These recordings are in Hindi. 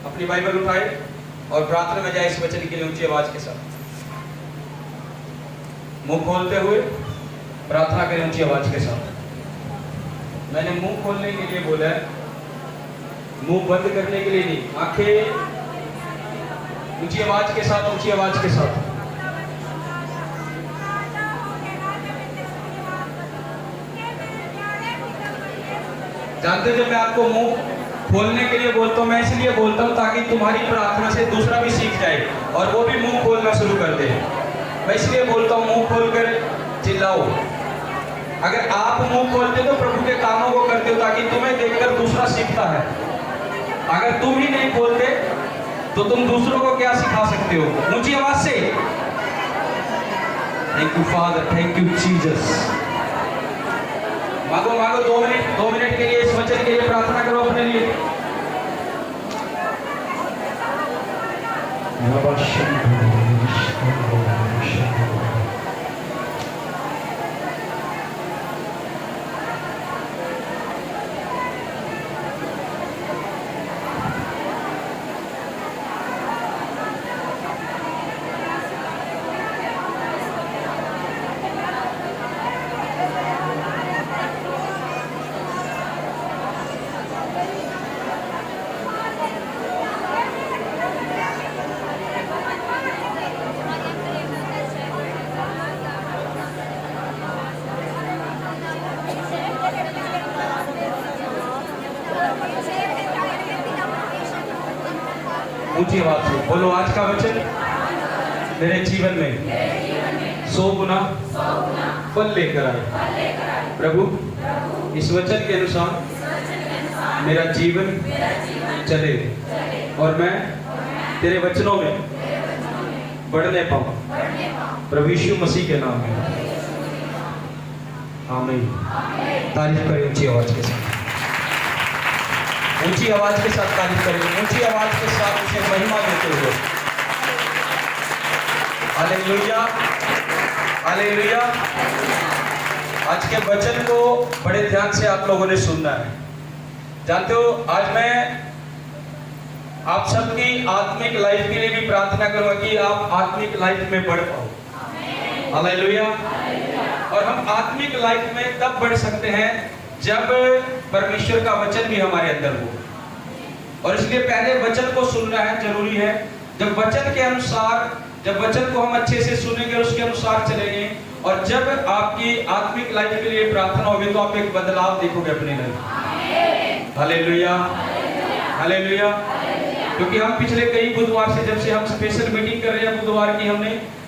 अपनी बाइबल उठाए और प्रार्थना में जाए इस वचन के लिए ऊंची आवाज के साथ। मुंह खोलते हुए प्रार्थना करें ऊंची आवाज के साथ। मैंने मुंह खोलने के लिए बोला है, मुंह बंद करने के लिए नहीं। आंखें ऊंची आवाज के साथ, ऊंची आवाज के साथ। जानते जब मैं आपको मुंह खोलने के लिए बोलता हूँ, मैं इसलिए बोलता हूँ ताकि तुम्हारी प्रार्थना से दूसरा भी सीख जाए और वो भी मुंह खोलना शुरू कर दे। मैं इसलिए बोलता हूँ मुंह खोलकर चिल्लाओ। अगर आप मुंह खोलते तो प्रभु के कामों को करते हो ताकि तुम्हें देखकर दूसरा सीखता है। अगर तुम ही नहीं खोलते तो तुम दूसरों को क्या सिखा सकते हो? ऊंची आवाज से thank you father, thank you Jesus. मांगो मांगो 2 मिनट के लिए इस वचन के लिए प्रार्थना करो अपने लिए। ऊंची आवाज से बोलो, आज का वचन मेरे जीवन में 100 गुना फल लेकर आए। प्रभु इस वचन के अनुसार मेरा जीवन चले और मैं तेरे वचनों में बढ़ने पाऊं। प्रभु यीशु मसीह के नाम में आमीन। तारीफ करें ऊंची आवाज के साथ, ऊंची आवाज के साथ तारीफ करेंगे, ऊंची आवाज के साथ उसे महिमा देते हुए। Hallelujah, hallelujah. आज के वचन को बड़े ध्यान से आप लोगों ने सुनना है। जानते हो, आज मैं आप सबकी आत्मिक लाइफ के लिए भी प्रार्थना करूंगा कि आप आत्मिक लाइफ में बढ़ पाओ। हालेलुया। और हम आत्मिक लाइफ में तब बढ़ सकते हैं जब परमेश्वर का वचन भी हमारे अंदर हो। और इसलिए पहले वचन को सुनना है, जरूरी है। जब वचन के अनुसार, जब वचन को हम अच्छे से सुनेंगे और उसके अनुसार चलेंगे और जब आपकी आत्मिक लाइफ के लिए प्रार्थना होगी तो आप एक बदलाव देखोगे अपने लाइफ। Hallelujah, hallelujah. क्योंकि हम पिछले कई बुधवार से, जब से हम स्पेशल मीटिंग कर रहे हैं बुधवार की,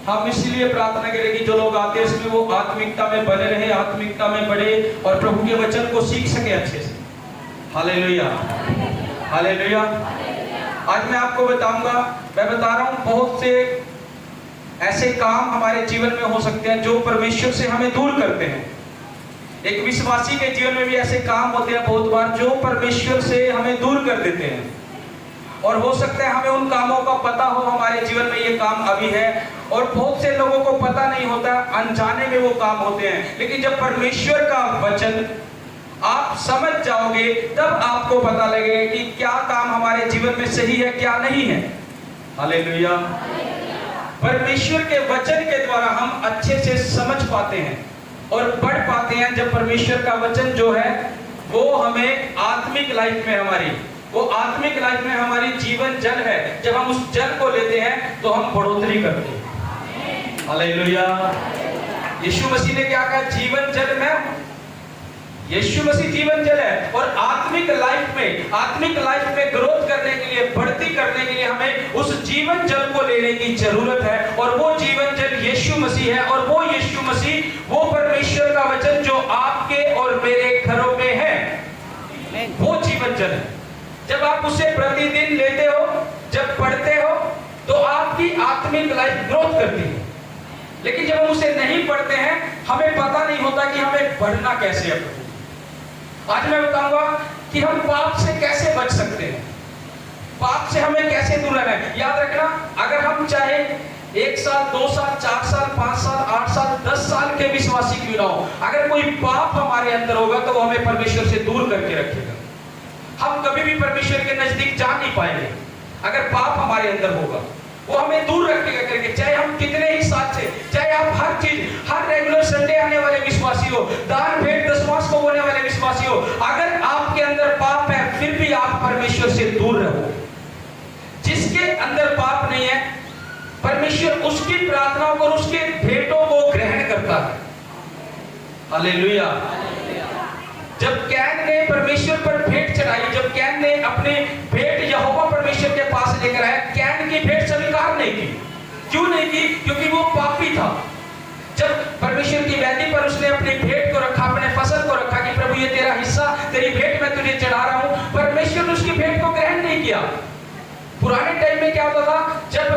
हम इसलिए प्रार्थना करें कि जो लोग आते हैं उसमें वो आत्मिकता में बने रहे, आत्मिकता में बढ़े और प्रभु के वचन को सीख सके अच्छे से। Hallelujah, hallelujah. आज मैं आपको बताऊंगा, मैं बता रहा हूं, बहुत से ऐसे काम हमारे जीवन में हो सकते हैं जो परमेश्वर से हमें दूर करते हैं। एक विश्वासी के जीवन में भी ऐसे काम होते हैं बहुत बार जो परमेश्वर से हमें दूर कर देते हैं। और हो सकता है हमें उन कामों का पता हो, हमारे जीवन में ये काम अभी है और बहुत से लोगों को पता नहीं होता, अनजाने में वो काम होते हैं। लेकिन जब परमेश्वर का वचन आप समझ जाओगे तब आपको पता लगेगा कि क्या काम हमारे जीवन में सही है, क्या नहीं है। हालेलुया। परमेश्वर के वचन के द्वारा हम अच्छे से समझ पाते हैं और बढ़ पाते हैं। जब परमेश्वर का वचन जो है वो हमें आत्मिक लाइफ में, हमारी वो आत्मिक लाइफ में हमारी जीवन जल है, जब हम उस जल को लेते हैं तो हम बढ़ोतरी करते हैं। हालेलुया। यीशु मसीह ने क्या कहा? जीवन जल मैं हूं। यीशु मसीह जीवन जल है। और आत्मिक लाइफ में ग्रोथ करने के लिए, बढ़ती करने के लिए हमें उस जीवन जल को लेने की जरूरत है। और वो जीवन जल यीशु मसीह है। और वो यीशु मसीह, वो परमेश्वर का वचन जो आपके और मेरे घरों में है, वो जीवन जल है। जब आप उसे प्रतिदिन लेते हो, जब पढ़ते हो, तो आपकी आत्मिक लाइफ ग्रोथ करती है। लेकिन जब हम उसे नहीं पढ़ते हैं, हमें पता नहीं होता कि हमें बढ़ना कैसे है। आज मैं बताऊंगा कि हम पाप से कैसे बच सकते हैं, पाप से हमें कैसे दूर रहना है। याद रखना, अगर हम चाहे 1 साल, 2 साल, 4 साल, 5 साल, 8 साल, 10 साल के विश्वासी क्यों ना हो, अगर कोई पाप हमारे अंदर होगा तो वो हमें परमेश्वर से दूर करके रखेगा। हम कभी भी परमेश्वर के नजदीक जा नहीं पाएंगे। अगर पाप हमारे अंदर होगा, वो हमें दूर रखेगा करके, चाहे हम कितने ही साथ से, चाहे आप हर चीज, हर रेगुलर संडे आने वाले विश्वासी हो, दान भेंट दशमांश को बोलने वाले विश्वासी हो, अगर आपके अंदर पाप है फिर भी आप परमेश्वर से दूर रहो। जिसके अंदर पाप नहीं है, परमेश्वर उसकी प्रार्थनाओं को और उसके भेंटों को ग्रहण करता है। हालेलुया। जब कैन ने परमेश्वर पर भेंट चढ़ाई, जब कैन ने अपने भेंट यहोवा परमेश्वर के पास लेकर आया, कैन की भेंट स्वीकार नहीं की। क्यों नहीं की? क्योंकि वो पापी था। जब परमेश्वर की वेदी पर उसने अपनी भेंट को रखा, अपने फसल को रखा कि प्रभु ये तेरा हिस्सा, तेरी भेंट मैं तुझे चढ़ा रहा हूं, परमेश्वर ने उसकी भेंट को ग्रहण नहीं किया। पुराने टाइम में क्या होता था, जब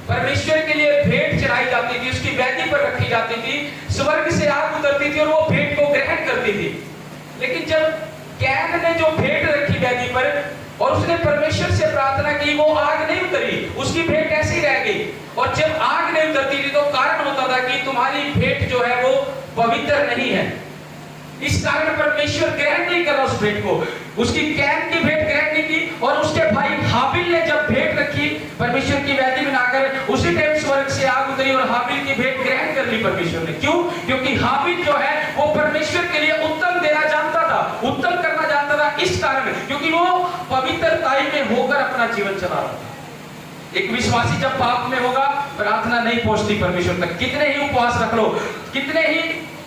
परमेश्वर के लिए भेंट चढ़ाई जाती थी, उसकी वेदी पर रखी जाती थी, स्वर्ग से आग उतरती थी और वो भेंट को ग्रहण करती थी। लेकिन जब कैन ने जो भेंट रखी वेदी पर और उसने परमेश्वर से प्रार्थना की, वो आग नहीं उतरी, उसकी भेंट ऐसी रह गई। और जब आग नहीं उतरती थी तो कारण होता था कि तुम्हारी भेंट जो है वो पवित्र नहीं है। इस कारण परमेश्वर ग्रहण नहीं कर रहा उस भेंट को, उसकी कैन की भेंट ग्रहण नहीं की। और उसके भाई हाबिल ने जब भेंट रखी परमेश्वर की वेदी बनाकर, उसी टाइम स्वर्ग से आग उतरी और हाबिल की भेंट ग्रहण कर ली परमेश्वर ने। क्यों? क्योंकि हाबिल जो है वो परमेश्वर के लिए उत्तम देना जानता था, उत्तम करना जानता था, इस कारण क्योंकि वो पवित्रताई में होकर अपना जीवन चला रहा था। एक विश्वासी जब पाप में होगा, प्रार्थना नहीं पहुंचती परमेश्वर तक। कितने ही उपवास रख लो, कितने ही,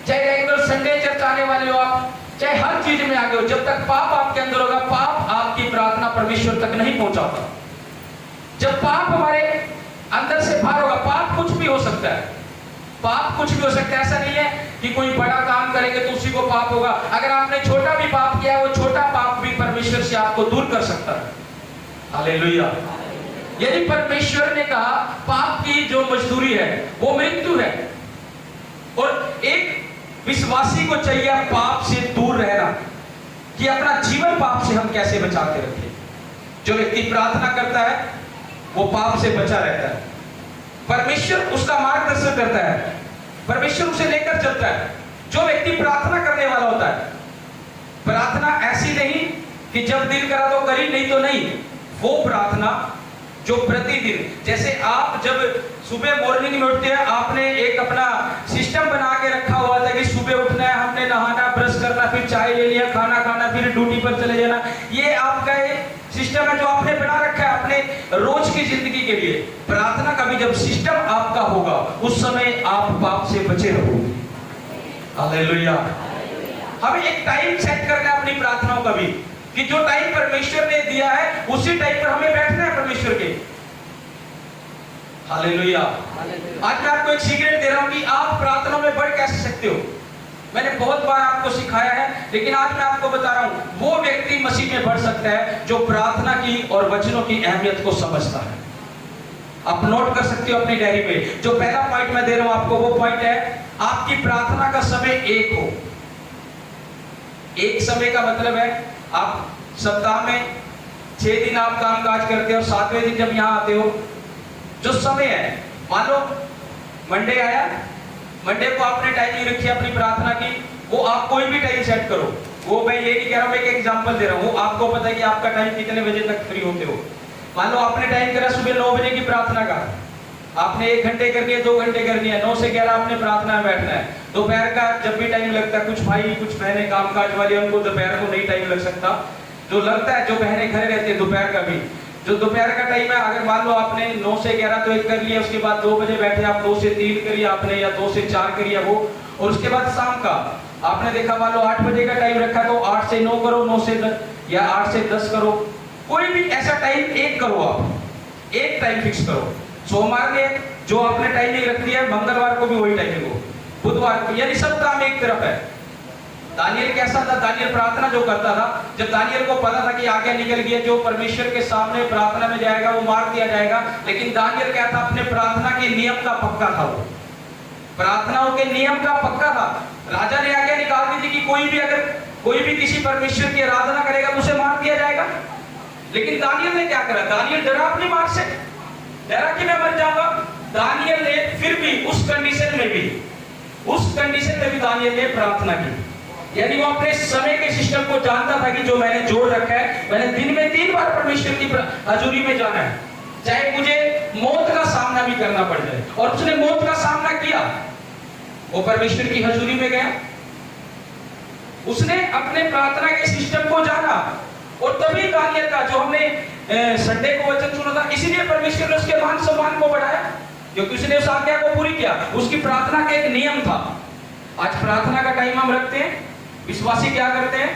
चाहे रेगुलर संडे चर्च आने वाले हो आप, चाहे हर चीज में आगे हो, जब तक पाप आपके अंदर होगा, पाप आपकी प्रार्थना परमेश्वर तक नहीं पहुंचाता। जब पाप हमारे अंदर से बाहर होगा, पाप कुछ भी हो सकता है, पाप कुछ भी हो सकता है। ऐसा नहीं है कि कोई बड़ा काम करेंगे तो उसी को पाप होगा। अगर आपने छोटा भी पाप किया, वो छोटा पाप भी परमेश्वर से आपको दूर कर सकता है। हालेलुया। यदि परमेश्वर ने कहा पाप की जो मजदूरी है वो मृत्यु है, और एक विश्वासी को चाहिए पाप से दूर रहना, कि अपना जीवन पाप से हम कैसे बचा के रखें। जो व्यक्ति प्रार्थना करता है वो पाप से बचा रहता है, परमेश्वर उसका मार्गदर्शन करता है, परमेश्वर उसे लेकर चलता है। जो व्यक्ति प्रार्थना करने वाला होता है, प्रार्थना ऐसी नहीं कि जब दिल करा तो करी, नहीं तो नहीं। वो प्रार्थना जो प्रतिदिन, जैसे आप जब सुबह मॉर्निंग में उठते हैं, आपने एक अपना सिस्टम बना के रखा हुआ था कि सुबह उठना है, हमने नहाना, ब्रश करना, फिर चाय ले लिया, खाना खाना, फिर ड्यूटी पर चले जाना। ये आपका एक सिस्टम है जो आपने बना रखा है अपने रोज की जिंदगी के लिए। प्रार्थना का भी जब सिस्टम आपका होगा, उस समय आप पाप से बचे रहोगे। हालेलुया। हमें एक टाइम सेट करना है अपनी प्रार्थनाओं का भी, कि जो टाइम परमेश्वर ने दिया है उसी टाइम पर हमें बैठना है परमेश्वर के। हालेलुया। आज मैं आपको एक सीक्रेट दे रहा हूं कि आप प्रार्थना में बढ़ कैसे सकते हो। मैंने बहुत बार आपको सिखाया है, लेकिन आज मैं आपको बता रहा हूं, वो व्यक्ति मसीह में बढ़ सकता है जो प्रार्थना की और वचनों की अहमियत को समझता है। आप नोट कर सकते हो अपनी डायरी में। जो पहला पॉइंट मैं दे रहा हूं आपको, वो पॉइंट है आपकी प्रार्थना का समय एक हो। एक समय का मतलब है आप सप्ताह में 6 दिन आप काम काज करते हो और 7वें दिन जब यहाँ आते हो, जो समय है, मान लो मंडे आया, मंडे को आपने टाइमिंग रखी अपनी प्रार्थना की, वो आप कोई भी टाइम सेट करो। वो मैं ये नहीं कह रहा हूँ, मैं एक एग्जांपल दे रहा हूँ, आपको पता है कि आपका टाइम कितने बजे तक फ्री होते हो। मान लो आपने टाइम करा सुबह 9 बजे की प्रार्थना का, आपने 1 घंटे करनी है, 2 घंटे करनी है, 9 से 11 आपने प्रार्थना में बैठना है। दोपहर का जब भी टाइम लगता है, कुछ भाई कुछ बहनें कामकाज वाली, उनको दोपहर को नहीं टाइम लग सकता, जो लगता है, जो बहनें घर रहती है दोपहर का भी, जो दोपहर का टाइम है, अगर मान लो आपने 9 से 11 तो एक कर लिया, उसके बाद 2 बजे बैठे आप, 2 से 3 करिए आपने, या 2 से 4 करिए वो, और उसके बाद शाम का आपने देखा मान लो 8 बजे का टाइम रखा, तो 8 से 9 करो, 9 से 10 या 8 से 10 करो। कोई भी ऐसा टाइम एक करो, आप एक टाइम फिक्स करो। सोमवार में जो आपने टाइमिंग रख दिया है, मंगलवार को भी वही टाइमिंग हो, बुधवार को, यानी सब काम एक तरफ है। दानियल कैसा था? दानियल प्रार्थना जो करता था, जब दानियल को पता था कि आगे निकल गया, जो परमेश्वर के सामने प्रार्थना में जाएगा वो मार दिया जाएगा, लेकिन दानियल क्या था? अपने प्रार्थना के नियम का पक्का था, वो प्रार्थनाओं के नियम का पक्का था। राजा ने आगे निकाल दी थी कि कोई भी किसी परमेश्वर की आराधना करेगा तो उसे मार दिया जाएगा, लेकिन दानियल ने क्या करा? दानियल डरा अपनी मार से, डरा कि मैं मर जाऊंगा। दानियल ने फिर भी उस कंडीशन में भी दानियल ने प्रार्थना की। यानी वो अपने समय के सिस्टम को जानता था कि जो मैंने जोड़ रखा है, मैंने दिन में 3 बार परमेश्वर की हजूरी में जाना है, चाहे मुझे मौत का सामना भी करना पड़ जाए। और उसने मौत का सामना किया, वो परमेश्वर की हजूरी में गया, उसने अपने प्रार्थना के सिस्टम को जाना, और तभी दानियल का जो हमने संडे को वचन सुना था, इसीलिए परमेश्वर ने उसके मान सम्मान को बढ़ाया, क्योंकि उसने उस आज्ञा को पूरी किया। उसकी प्रार्थना का एक नियम था। आज प्रार्थना का टाइम हम रखते हैं, विश्वासी क्या करते हैं,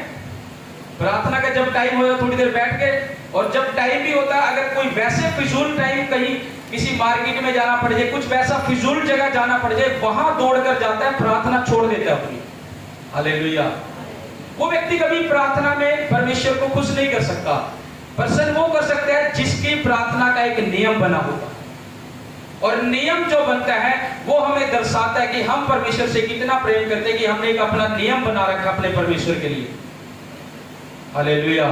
प्रार्थना का जब टाइम होता थोड़ी देर बैठ के, और जब टाइम भी होता है, अगर कोई वैसे फिजूल टाइम कहीं किसी मार्केट में जाना पड़ जाए, कुछ वैसा फिजूल जगह जाना पड़ जाए, वहां दौड़कर जाता है, प्रार्थना छोड़ देता है अपनी। हालेलुया। वो व्यक्ति कभी प्रार्थना में परमेश्वर को खुश नहीं कर सकता। पर्सन वो कर सकता है जिसकी प्रार्थना का एक नियम बना होगा, और नियम जो बनता है वो हमें दर्शाता है कि हम परमेश्वर से कितना प्रेम करते हैं, कि हमने एक अपना नियम बना रखा अपने परमेश्वर के लिए। Hallelujah,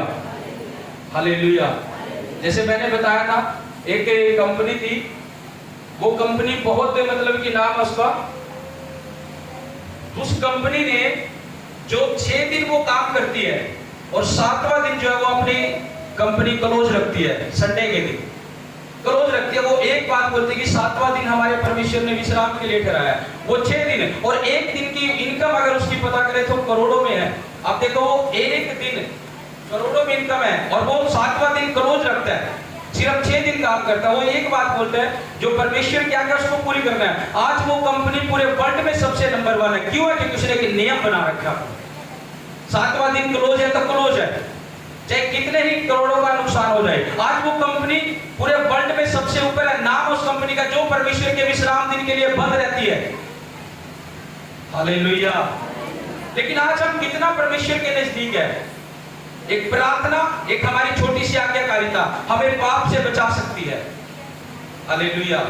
hallelujah. जैसे मैंने बताया था, एक कंपनी थी, वो कंपनी बहुत मतलब कि नाम उसका, उस कंपनी ने जो 6 दिन वो काम करती है, और 7वां दिन जो है वो अपनी कंपनी क्लोज रखती है, संडे के दिन क्लोज रखती है। वो एक बात बोलती है कि 7वां दिन हमारे परमेश्वर ने विश्राम के लिए ठहराया। वो 6 दिन और एक दिन की इनकम अगर उसकी पता करें तो करोड़ों में है। आप देखो, वो एक दिन करोड़ों में इनकम है, और वो 7वां दिन क्लोज रखता है, सिर्फ 6 दिन काम करता है। वो एक बात बोलता है, जो परमेश्वर क्या क्या उसको पूरी करना है। आज वो कंपनी पूरे वर्ल्ड में सबसे नंबर 1 है। क्यों है? क्योंकि उसने एक नियम बना रखा। 7वां दिन क्लोज है तो क्लोज है, चाहे कितने ही करोड़ों का नुकसान हो जाए। आज वो कंपनी पूरे वर्ल्ड में सबसे ऊपर है, नाम उस कंपनी का जो परमेश्वर के विश्राम दिन के लिए बंद रहती है। हालेलुया। लेकिन आज हम कितना परमेश्वर के नजदीक है। एक प्रार्थना, एक हमारी छोटी सी आज्ञाकारिता हमें पाप से बचा सकती है। हालेलुया।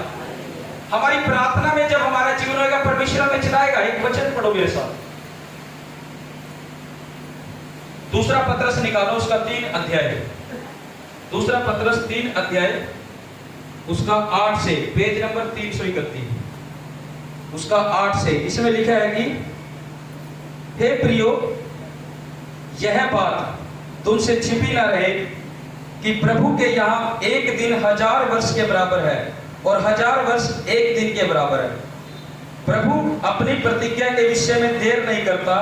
हमारी प्रार्थना में जब हमारा जीवन होगा, परमेश्वर हमें चलाएगा। एक वचन पढ़ो मेरे साथ, दूसरा पत्रस निकालो, उसका 3 अध्याय, दूसरा पत्रस 3 अध्याय, उसका 8 से, पेज नंबर 331, उसका 8 से। इसमें लिखा है कि हे प्रियो, यह बात तुमसे छिपी ना रहे कि प्रभु के यहाँ एक दिन 1000 वर्ष के बराबर है, और 1000 वर्ष एक दिन के बराबर है। प्रभु अपनी प्रतिज्ञा के विषय में देर नहीं करता,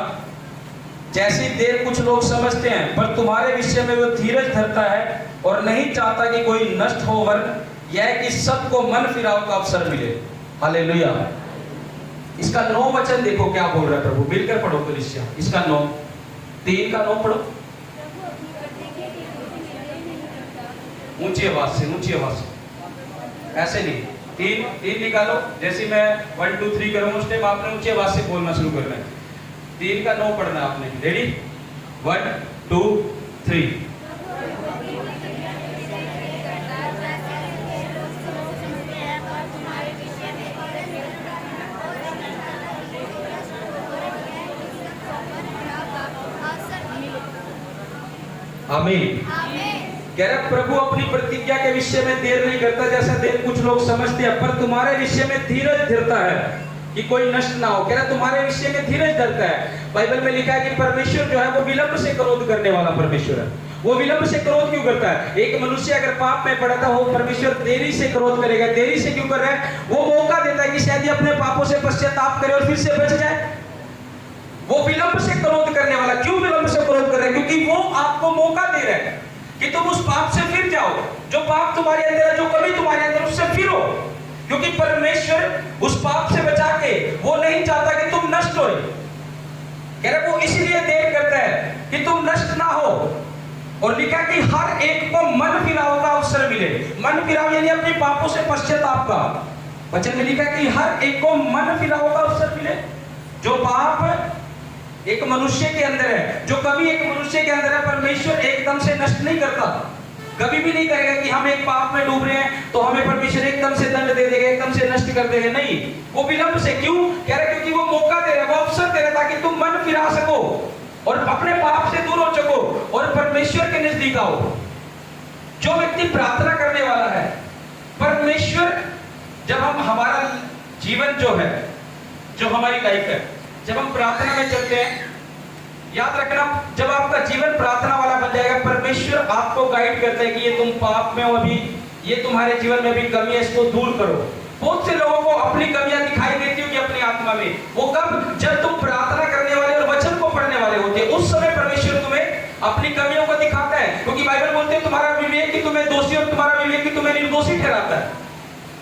जैसी देर कुछ लोग समझते हैं, पर तुम्हारे विषय में वो धीरज धरता है, और नहीं चाहता कि कोई नष्ट हो, वरन यह कि सबको मन फिराव का अवसर मिले। हालेलुया। इसका 9 वचन देखो क्या बोल रहा है प्रभु, मिलकर पढ़ो कलीसिया। इसका 9, 3 का 9 पढ़ो, ऊंची आवाज से, ऊंची आवाज से, ऐसे नहीं। 3 निकालो, जैसे मैं 1 2 3 करूंगा उस टाइम आपने ऊंची आवाज से बोलना शुरू करना है। 3 का 9 पढ़ना आपने। रेडी? 1 2 3। आमीन। कह रहा प्रभु अपनी प्रतिज्ञा के विषय में देर नहीं करता, जैसा देर कुछ लोग समझते हैं, पर तुम्हारे विषय में धीरज धरता है कि कोई नष्ट ना हो। कह रहा तुम्हारे विषय में धीरज धरता है। बाइबल में लिखा है कि परमेश्वर जो है वो विलंब से क्रोध करने वाला परमेश्वर है। वो विलंब से क्रोध क्यों करता है? एक मनुष्य अगर पाप में पड़ा था, वो परमेश्वर देरी से क्रोध करेगा। देरी से क्यों कर रहा है? वो मौका देता है कि शायद अपने पापों से पश्चाताप करे और फिर से बच जाए। वो विलंब से क्रोध करने वाला। क्यों विलंब से क्रोध कर रहा है? क्योंकि वो आपको मौका दे रहा है कि तुम उस पाप से फिर जाओ, जो पाप तुम्हारे अंदर है, जो कभी तुम्हारे अंदर, उससे फिरो। क्योंकि परमेश्वर उस पाप से बचा के वो नहीं चाहता कि तुम नष्ट हो। कह रहे वो इसलिए देर करता है कि तुम नष्ट ना हो। और लिखा कि हर एक को मन फिराव का अवसर मिले। मन फिराव यानी अपने पापों से पश्चाताप का। वचन में लिखा कि हर एक को मन फिराव का अवसर मिले। जो पाप एक मनुष्य के अंदर है, जो कभी एक मनुष्य के अंदर है, परमेश्वर एकदम से नष्ट नहीं करता। कभी भी नहीं करेगा कि हम एक पाप में डूब रहे हैं तो हमें परमेश्वर एकदम से दंड दे देगा, एकदम से नष्ट कर देगा। नहीं, वो विलंब से। क्यों कह रहे? क्योंकि वो मौका दे रहा है, वो अवसर दे रहा है ताकि तुम मन फिरा सको और अपने पाप से दूर हो सको और परमेश्वर के नजदीक आओ। जो व्यक्ति प्रार्थना करने वाला है, परमेश्वर, जब हम हमारा जीवन जो है, जो हमारी लाइफ है, जब हम प्रार्थना में चलते हैं, याद रखना, जब आपका जीवन प्रार्थना वाला बन जाएगा, परमेश्वर आपको गाइड करता है कि ये तुम पाप में हो, अभी ये तुम्हारे जीवन में भी कमी है, इसको दूर करो। बहुत से लोगों को अपनी कमियां दिखाई देती होगी अपनी आत्मा में। वो कब? जब तुम प्रार्थना करने वाले और वचन को पढ़ने वाले होते हैं, उस समय परमेश्वर तुम्हें अपनी कमियों को दिखाता है। क्योंकि बाइबल बोलते हैं तुम्हारा विवेक ही तुम्हें दोषी और तुम्हारा विवेक ही तुम्हें निर्दोषी ठहराता है।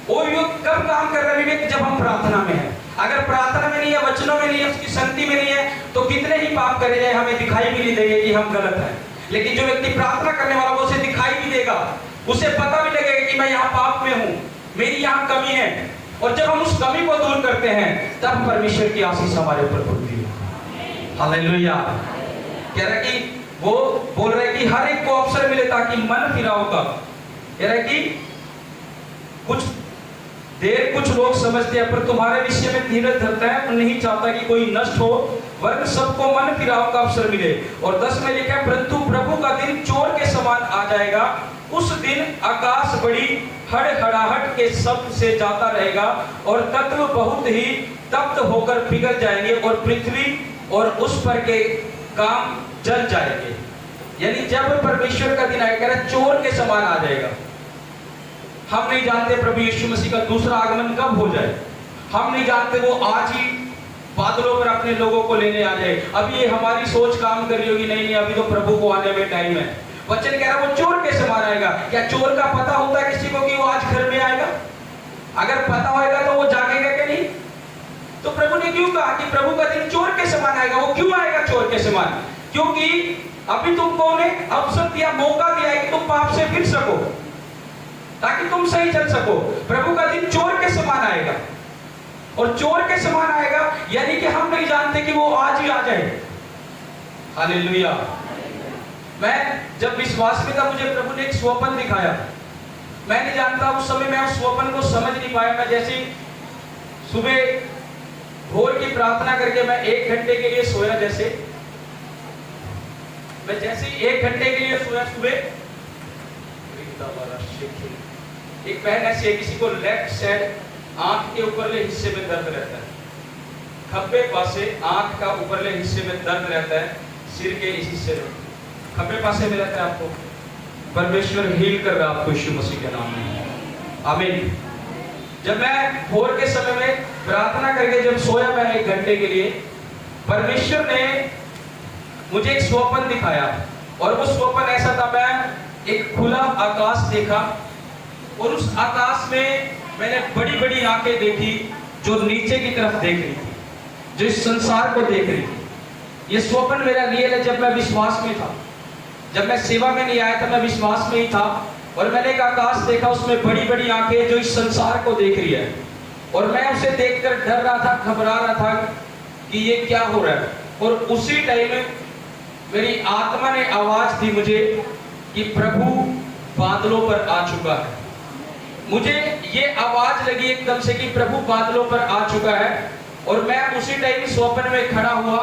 वो युग कब काम कर रहा है विवेक? जब हम प्रार्थना में है। अगर प्रार्थना में नहीं है, वचनों में नहीं है, उसकी संगति में नहीं है, तो कितने ही पाप करे जाए हमें दिखाई भी नहीं देंगे कि हम गलत हैं। लेकिन जो व्यक्ति प्रार्थना करने वाला, वो उसे दिखाई भी देगा, उसे पता भी लगेगा कि मैं यहाँ पाप में हूँ, मेरी यहाँ कमी है। और जब हम उस कमी को दूर करते हैं, तब परमेश्वर की आशीष हमारे ऊपर पड़ती है। हालेलुया। कह रहा है कि वो बोल रहे कि हर एक को अवसर मिले ताकि मन फिराओ का। कह रहा है कि कुछ देर कुछ लोग समझते हैं, पर तुम्हारे विषय में धीरज धरता है, और नहीं चाहता कि कोई नष्ट हो, वरन सबको मन फिराव का अवसर मिले। और 10 में लिखा है, परंतु प्रभु का दिन चोर के समान आ जाएगा। उस दिन आकाश बड़ी हड़हड़ाहट के शब्द से जाता रहेगा, और तत्व बहुत ही तप्त होकर पिघल जाएंगे, और पृथ्वी और उस पर के काम जल जाएंगे। यानी जब परमेश्वर का दिन आएगा, चोर के समान आ जाएगा। हम नहीं जानते प्रभु यीशु मसीह का दूसरा आगमन कब हो जाए, हम नहीं जानते वो आज ही बादलों पर अपने लोगों को लेने आ जाए। अभी ये हमारी सोच काम कर रही होगी, नहीं अभी तो प्रभु को आने में टाइम है। वचन कह रहा है वो चोर के समान आएगा। क्या चोर का पता होता है किसी को कि वो आज घर में आएगा? अगर पता होगा तो वो जागेगा कि नहीं? तो प्रभु ने क्यों कहा कि प्रभु का दिन चोर के समान आएगा? वो क्यों आएगा चोर के समान? क्योंकि अभी तुमको ने अवसर दिया, मौका दिया है कि तुम पाप से फिर सको, ताकि तुम सही चल सको। प्रभु का दिन चोर के समान आएगा, और चोर के समान आएगा यानी कि हम नहीं जानते कि वो आज ही आ जाए। हालेलुया। मैं जब विश्वास में था, मुझे प्रभु ने एक स्वप्न दिखाया। मैं नहीं जानता, उस समय मैं उस स्वप्न को समझ नहीं पाया। मैं जैसे सुबह भोर की प्रार्थना करके मैं 1 घंटे के लिए सोया, मैं जैसे 1 घंटे के लिए सोया सुबह, एक बहन ऐसी है, किसी को लेफ्ट साइड आंख के ऊपरले हिस्से में दर्द रहता है, खब्बे पासे आंख का ऊपरले हिस्से में दर्द रहता है, सिर के इस हिस्से में खब्बे पासे में रहता है। आपको परमेश्वर हील कर रहा है, आपको यीशु मसीह के नाम में, आमीन। जब मैं भोर के समय में प्रार्थना करके जब सोया मैं 1 घंटे के लिए, परमेश्वर ने मुझे एक स्वप्न दिखाया, और वो स्वप्न ऐसा था, मैं एक खुला आकाश देखा, और उस आकाश में मैंने बड़ी बड़ी आंखें देखी जो नीचे की तरफ देख रही थी, जो इस संसार को देख रही थी। ये स्वप्न मेरा रियल है। जब मैं विश्वास में था, जब मैं सेवा में नहीं आया था, मैं विश्वास में ही था, और मैंने एक आकाश देखा, उसमें बड़ी बड़ी आंखें जो इस संसार को देख रही है, और मैं उसे देखकर डर रहा था, घबरा रहा था कि ये क्या हो रहा है। और उसी टाइम में मेरी आत्मा ने आवाज दी मुझे कि प्रभु बादलों पर आ चुका है। मुझे ये आवाज लगी एकदम से कि प्रभु बादलों पर आ चुका है, और मैं उसी टाइम स्वप्न में खड़ा हुआ।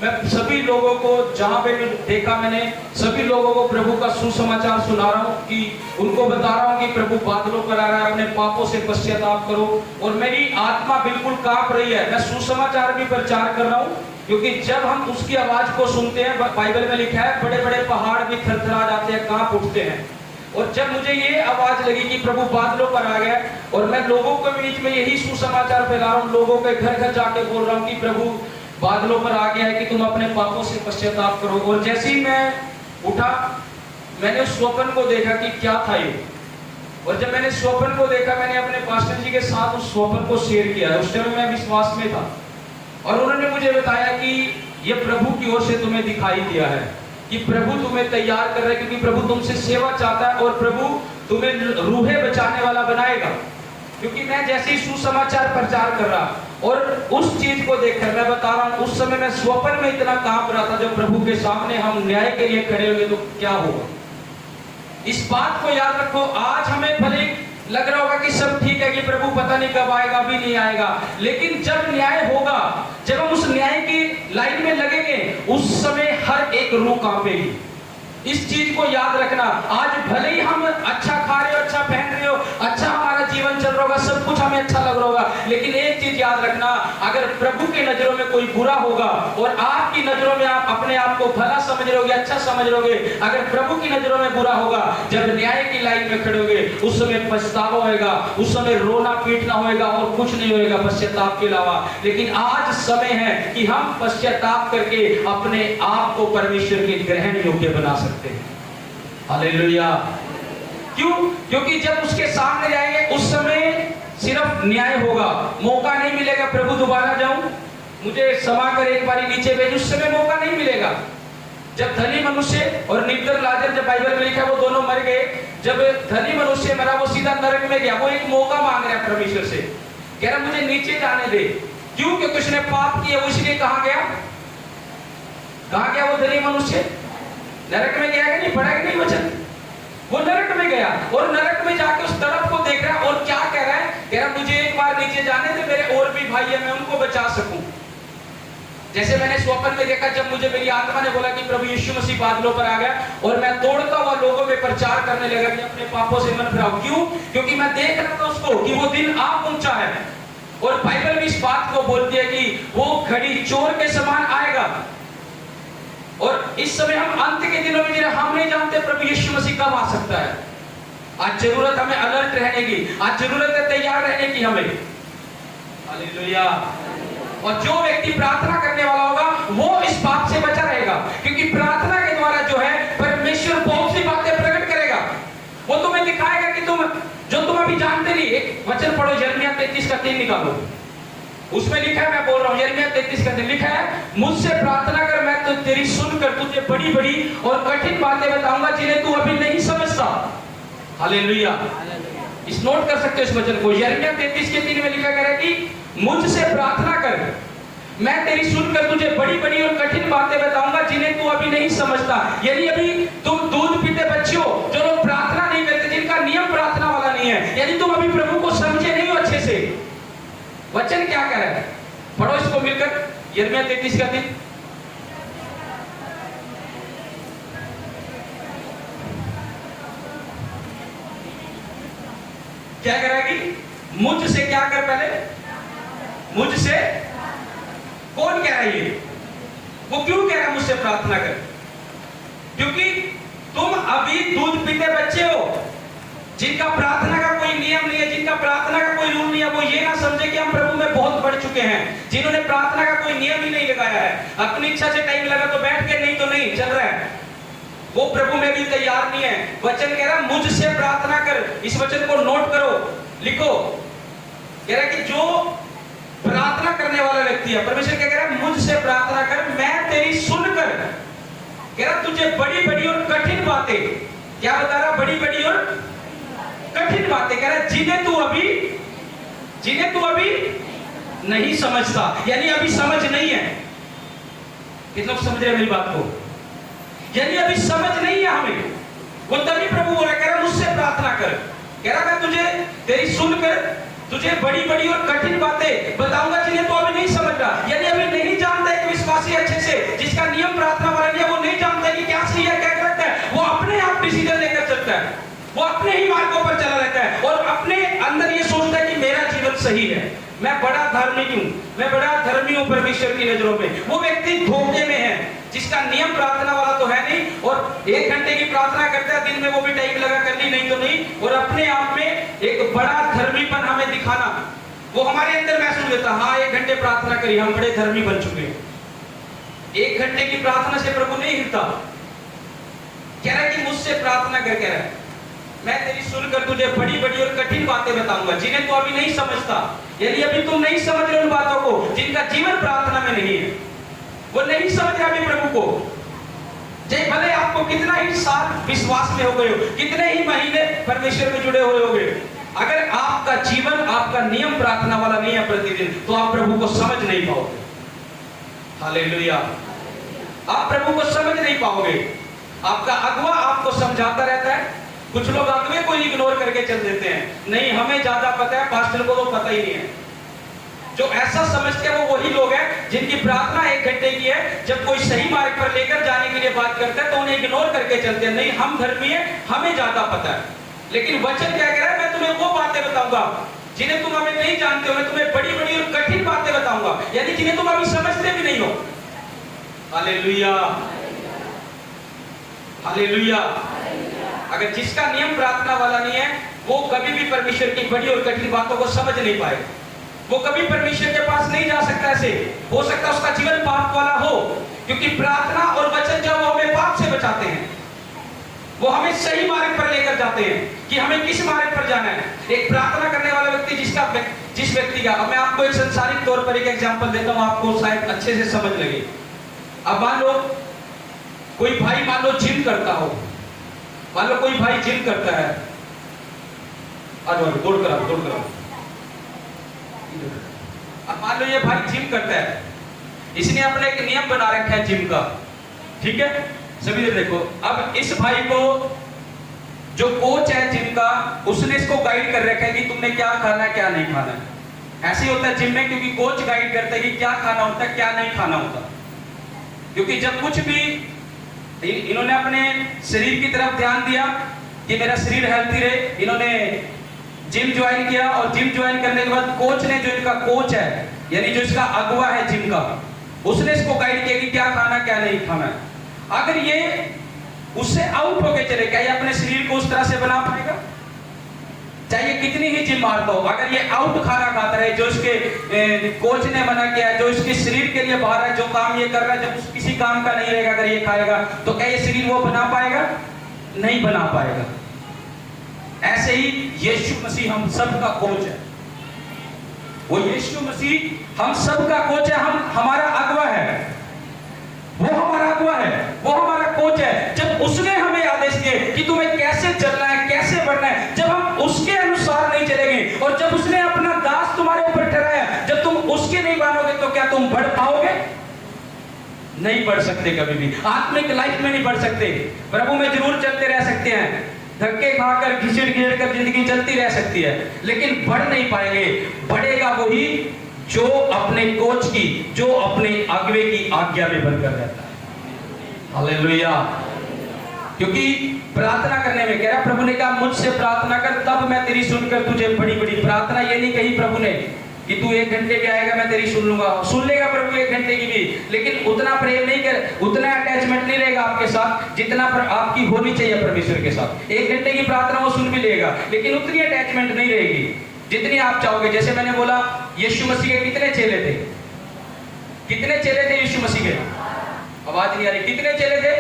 मैं सभी लोगों को, जहां पे देखा मैंने, सभी लोगों को प्रभु का सुसमाचार सुना रहा हूँ, कि उनको बता रहा हूँ कि प्रभु बादलों पर आ रहा है, अपने पापों से पश्चाताप करो। और मेरी आत्मा बिल्कुल कांप रही है। मैं सुसमाचार भी प्रचार कर रहा हूँ, क्योंकि जब हम उसकी आवाज को सुनते हैं, बाइबल में लिखा है बड़े बड़े पहाड़ भी थरथरा जाते हैं, कांप उठते हैं। और जब मुझे ये आवाज लगी कि प्रभु बादलों पर आ गया, और मैं लोगों के बीच में यही सुसमाचार फैला रहा हूँ, लोगों के घर घर जाके बोल रहा हूँ कि प्रभु बादलों पर आ गया है, कि तुम अपने पापों से पश्चाताप करो। और जैसे ही मैं उठा, मैंने उस स्वप्न को देखा कि क्या था ये। और जब मैंने स्वप्न को देखा, मैंने अपने पास्टर जी के साथ उस स्वप्न को शेयर किया। उस टाइम मैं विश्वास में था, और उन्होंने मुझे बताया कि ये प्रभु की ओर से तुम्हें दिखाई दिया है, कि प्रभु तुम्हें तैयार कर रहा है, क्योंकि प्रभु तुमसे सेवा चाहता है, और प्रभु तुम्हें रूहें बचाने वाला बनाएगा। क्योंकि मैं जैसे ही सुसमाचार प्रचार कर रहा, और उस चीज को देखकर मैं बता रहा हूं, उस समय मैं स्वप्न में इतना कांप रहा था, जब प्रभु के सामने हम न्याय के लिए खड़े होंगे तो क्या होगा। इस बात को याद रखो। आज हमें भले लग रहा होगा कि सब ठीक है, कि प्रभु पता नहीं कब आएगा, अभी नहीं आएगा, लेकिन जब न्याय होगा, जब हम उस न्याय की लाइन में लगेंगे, उस समय हर एक रूह कांपेगी। इस चीज को याद रखना। आज भले ही हम अच्छा खा रहे हो, अच्छा पहन रहे हो, अच्छा हमारा जीवन चल रहा होगा, सब कुछ हमें अच्छा लग रहा होगा, लेकिन एक चीज याद रखना, अगर प्रभु की नजरों में कोई बुरा होगा और आपकी नजरों में आप अपने आप को भला समझ रहोगे, अच्छा समझ रहोगे, अगर प्रभु की नजरों में बुरा होगा, जब न्याय की लाइन में खड़े होगे उस समय पछतावा होगा, उस समय रोना पीटना होगा और कुछ नहीं होगा पश्चाताप के अलावा। लेकिन आज समय है कि हम पश्चाताप करके अपने आप को परमेश्वर के ग्रहण योग्य बना सकते हैं। हालेलुया। क्यों? क्योंकि जब उसके सामने जाएंगे उस समय सिर्फ न्याय होगा, मौका नहीं मिलेगा प्रभु दोबारा जाऊं, मुझे समा कर एक बारी नीचे भेज, उस समय मौका नहीं मिलेगा। जब धनी मनुष्य और निर्धन लाजर, जब बाइबल में लिखा वो दोनों मर गए, जब धनी मनुष्य मरा वो सीधा नरक में गया, वो एक मौका मांग रहा है परमेश्वर से, कह रहा मुझे नीचे जाने दे। क्यों? क्योंकि उसने पाप किया, वो इसलिए कहां गया? कहां गया वो धनी मनुष्य? नरक में गया कि नहीं? पढ़ा कि नहीं वचन? वो नरक में गया और नरक में जाके उस तरफ को देख रहा है और क्या कह रहा है? कह रहा मुझे एक बार नीचे जाने दे, मेरे और भी भाई है, मैं उनको बचा सकूं। जैसे मैंने स्वप्न में देखा, जब मुझे मेरी आत्मा ने बोला कि प्रभु यीशु मसीह बादलों पर आ गया और मैं दौड़ता हुआ लोगों में प्रचार करने लगा कि अपने पापों से मन फिराओ। क्यों? क्योंकि मैं देख रहा था उसको कि वो दिन आ पहुंचा है और बाइबल भी इस बात को बोलती है कि वो घड़ी चोर के समान आएगा। और इस समय हम अंत के दिनों में, हम नहीं जानते प्रभु यीशु मसीह कब आ सकता है। आज जरूरत हमें अलर्ट रहने की, आज जरूरत है तैयार रहने की हमें। हालेलुया। और जो व्यक्ति प्रार्थना करने वाला होगा वो इस बात से बचा रहेगा, क्योंकि प्रार्थना के द्वारा जो है परमेश्वर बहुत सी बातें प्रकट करेगा। वो तुम्हें दिखाएगा कि जो तुम अभी जानते नहीं। एक वचन पढ़ो, यिर्मयाह 33:3 निकालो, उसमें लिखा है, मैं बोल रहा हूं, यिर्मयाह 33:3 लिखा है, मुझसे प्रार्थना कर, मैं तो तेरी सुनकर तुझे बड़ी बड़ी और कठिन बातें बताऊंगा जिन्हें तू अभी नहीं समझता। हालेलुया। इस नोट कर सकते हो इस वचन को। यिर्मयाह 33:3 में लिखा गया है कि मुझसे प्रार्थना कर, मैं तेरी सुनकर तुझे बड़ी बड़ी और कठिन बातें बताऊंगा जिन्हें तू अभी नहीं समझता। यानी अभी तुम दूध पीते बच्चे हो, जो लोग प्रार्थना नहीं करते, जिनका नियम प्रार्थना वाला नहीं है, यानी तुम अभी प्रभु को समझे नहीं हो अच्छे से। वचन क्या कह रहा है? पढ़ो इसको मिलकर, यिर्मयाह 33:3। क्या कह रहा है कि मुझसे क्या कर? पहले मुझसे। कौन कह रहा है ये? वो क्यों कह रहा है मुझसे प्रार्थना कर? क्योंकि तुम अभी दूध पीते बच्चे हो, जिनका प्रार्थना का कोई नियम नहीं है, जिनका प्रार्थना का कोई रूल नहीं है। वो ये ना समझे कि हम प्रभु में बहुत बढ़ चुके हैं, जिन्होंने प्रार्थना का कोई नियम ही नहीं लगाया है, अपनी इच्छा से टाइम लगा तो बैठ के, नहीं तो नहीं चल रहा है, वो प्रभु में भी तैयार नहीं है। वचन कह रहा मुझसे प्रार्थना कर। इस वचन को नोट करो, लिखो। कह रहा कि जो प्रार्थना करने वाला व्यक्ति है, परमेश्वर क्या कह रहा है? मुझसे प्रार्थना कर, मैं तेरी सुनकर, कह रहा तुझे बड़ी बड़ी और कठिन बातें, क्या बता रहा? बड़ी बड़ी और कठिन बातें, कह रहा जिन्हें तू अभी नहीं समझता। यानी अभी समझ नहीं है। कितने लोग समझ रहे हैं मेरी बात को? यानी अभी समझ नहीं है हमें। वो तभी प्रभु बोल रहा, कह रहा मुझसे प्रार्थना कर, कह रहा मैं तुझे तेरी सुनकर तुझे बड़ी बड़ी और कठिन बातें बताऊंगा जिन्हें तू अभी नहीं समझ रहा। यानी अभी नहीं जानता है कि विश्वासी अच्छे से, जिसका नियम प्रार्थना वाला नहीं है, वो नहीं जानता है कि क्या सही है क्या गलत है। वो अपने आप डिसीजन लेकर चलता है, वो अपने ही मार्गों पर चला रहता है और अपने अंदर ये सोचता है कि मेरा जीवन सही है, मैं बड़ा धार्मिक हूं, मैं बड़ा धर्मी हूं परमेश्वर की नजरों में। वो व्यक्ति धोखे में है, जिसका नियम प्रार्थना वाला तो है नहीं, और 1 घंटे की प्रार्थना करता है, दिन में वो भी टाइम लगा कर ली, नहीं तो नहीं, और अपने आप में एक बड़ा धर्मीपन हमें दिखाना, वो हमारे अंदर महसूस देता, हाँ 1 घंटे प्रार्थना करी, हम बड़े धर्मी बन चुके हैं। 1 घंटे की प्रार्थना से प्रभु नहीं हिलता। कह रहा है कि मुझसे प्रार्थना कर, कह रहा है मैं तेरी सुनकर तुझे बड़ी बड़ी और कठिन बातें बताऊंगा जिन्हें तू अभी नहीं समझता। यानी अभी तुम नहीं समझ रहे उन बातों को, जिनका जीवन प्रार्थना में नहीं है, वो नहीं समझ रहा अभी प्रभु को। चाहे भले आपको कितना ही साल विश्वास में हो गए हो, कितने ही महीने परमेश्वर में जुड़े हुए होगे, अगर आपका जीवन, आपका नियम प्रार्थना वाला नहीं है प्रतिदिन, तो आप प्रभु को समझ नहीं पाओगे। हालेलुया। आप प्रभु को समझ नहीं पाओगे। आपका अगुआ आपको समझाता रहता है। कुछ लोग अगुए को इग्नोर करके चल देते हैं, नहीं हमें ज्यादा पता है, पास्टर को तो पता ही नहीं है। जो ऐसा समझते हैं वो वही लोग हैं जिनकी प्रार्थना 1 घंटे की है, जब कोई सही मार्ग पर लेकर जाने के लिए बात करता है तो उन्हें इग्नोर करके चलते हैं, नहीं हम धर्मी हैं, हमें ज्यादा पता है। लेकिन वचन क्या कह रहा है? मैं तुम्हें वो बातें बताऊंगा जिन्हें तुम अभी नहीं जानते हो, मैं तुम्हें बड़ी बड़ी और कठिन बातें बताऊंगा, यानी जिन्हें तुम अभी समझते भी नहीं हो। Hallelujah, hallelujah. अगर जिसका नियम प्रार्थना वाला नहीं है, वो कभी भी परमेश्वर की बड़ी और कठिन बातों को समझ नहीं पाएगा। वो कभी परमेश्वर के पास नहीं जा सकता। ऐसे हो सकता है उसका जीवन पाप वाला हो, क्योंकि प्रार्थना और वचन जब वो हमें पाप से बचाते हैं, वो हमें सही मार्ग पर लेकर जाते हैं कि हमें किस मार्ग पर जाना है। एक प्रार्थना करने वाला व्यक्ति जिस व्यक्ति का, अब मैं आपको एक संसारिक तौर पर एक एग्जांपल देता हूं, आपको शायद अच्छे से समझ लगे। अब मान लो कोई भाई, मान लो जिम करता हो, मान लो कोई भाई जिम करता है, दौड़ कर आओ। अब मान लो ये भाई जिम करता है, इसने अपने एक नियम बना रखा है जिम का, ठीक है। सभी देखो, अब इस भाई को जो कोच है जिम का, उसने इसको गाइड कर रखा है कि तुमने क्या खाना है क्या नहीं खाना है। ऐसे ही होता है जिम में, क्योंकि कोच गाइड करता है कि क्या खाना होता है क्या नहीं खाना होता। क्योंकि जब कुछ भी इन्होंने अपने शरीर की तरफ ध्यान दिया कि मेरा शरीर हेल्थी रहे, इन्होंने जिम ज्वाइन किया, और जिम ज्वाइन करने के बाद कोच ने, जो इनका कोच है यानी जो इसका अगुवा है जिम का, उसने इसको गाइड किया कि क्या खाना क्या नहीं खाना है। अगर ये उससे आउट होके चले, क्या ये अपने शरीर को उस तरह से बना पाएगा? चाहे कितनी ही जिम मारता हो, अगर ये आउट खाना खाता है जो इसके कोच ने मना किया है, जो इसके शरीर के लिए बाहर है, जो काम ये कर रहा है, जब किसी काम का नहीं रहेगा अगर ये खाएगा, तो क्या ये शरीर वो बना पाएगा? नहीं बना पाएगा। ऐसे ही यीशु मसीह हम सबका कोच है। वो यीशु मसीह हम सबका कोच है, हमारा अगुवा है, वो हमारा अगुवा है, वो हमारा कोच है। जब उसने हमें आदेश दिए कि तुम्हें कैसे चलना है कैसे बढ़ना है, जब हम उसके अनुसार नहीं चलेंगे, और जब उसने अपना दास तुम्हारे ऊपर ठहराया, जब तुम उसके नहीं मानोगे, तो क्या तुम बढ़ पाओगे? नहीं बढ़ सकते, कभी भी आत्मिक लाइफ में नहीं बढ़ सकते। प्रभु में जरूर चलते रह सकते हैं, धक्के खाकर घिसड़ कर जिंदगी चलती रह सकती है, लेकिन बढ़ नहीं पाएंगे। बढ़ेगा वही जो अपने कोच की, जो अपने अगुवे की आज्ञा में बनकर रहता है। हालेलुया। क्योंकि प्रार्थना करने में कह रहा, प्रभु ने कहा मुझसे प्रार्थना कर तब मैं तेरी सुनकर तुझे बड़ी बड़ी। प्रार्थना ये नहीं कही प्रभु ने कि तू 1 घंटे भी आएगा मैं तेरी सुन लूंगा। सुन लेगा प्रभु 1 घंटे की भी, लेकिन उतना प्रेम नहीं कर, उतना अटैचमेंट नहीं रहेगा आपके साथ जितना आपकी होनी चाहिए परमेश्वर के साथ। 1 घंटे की प्रार्थना वो सुन भी लेगा, लेकिन उतनी अटैचमेंट नहीं रहेगी जितनी आप चाहोगे। जैसे मैंने बोला, यीशु मसीह के कितने चेले थे? कितने चेले थे यीशु मसीह के? आवाज नहीं आ रही। कितने चेले थे?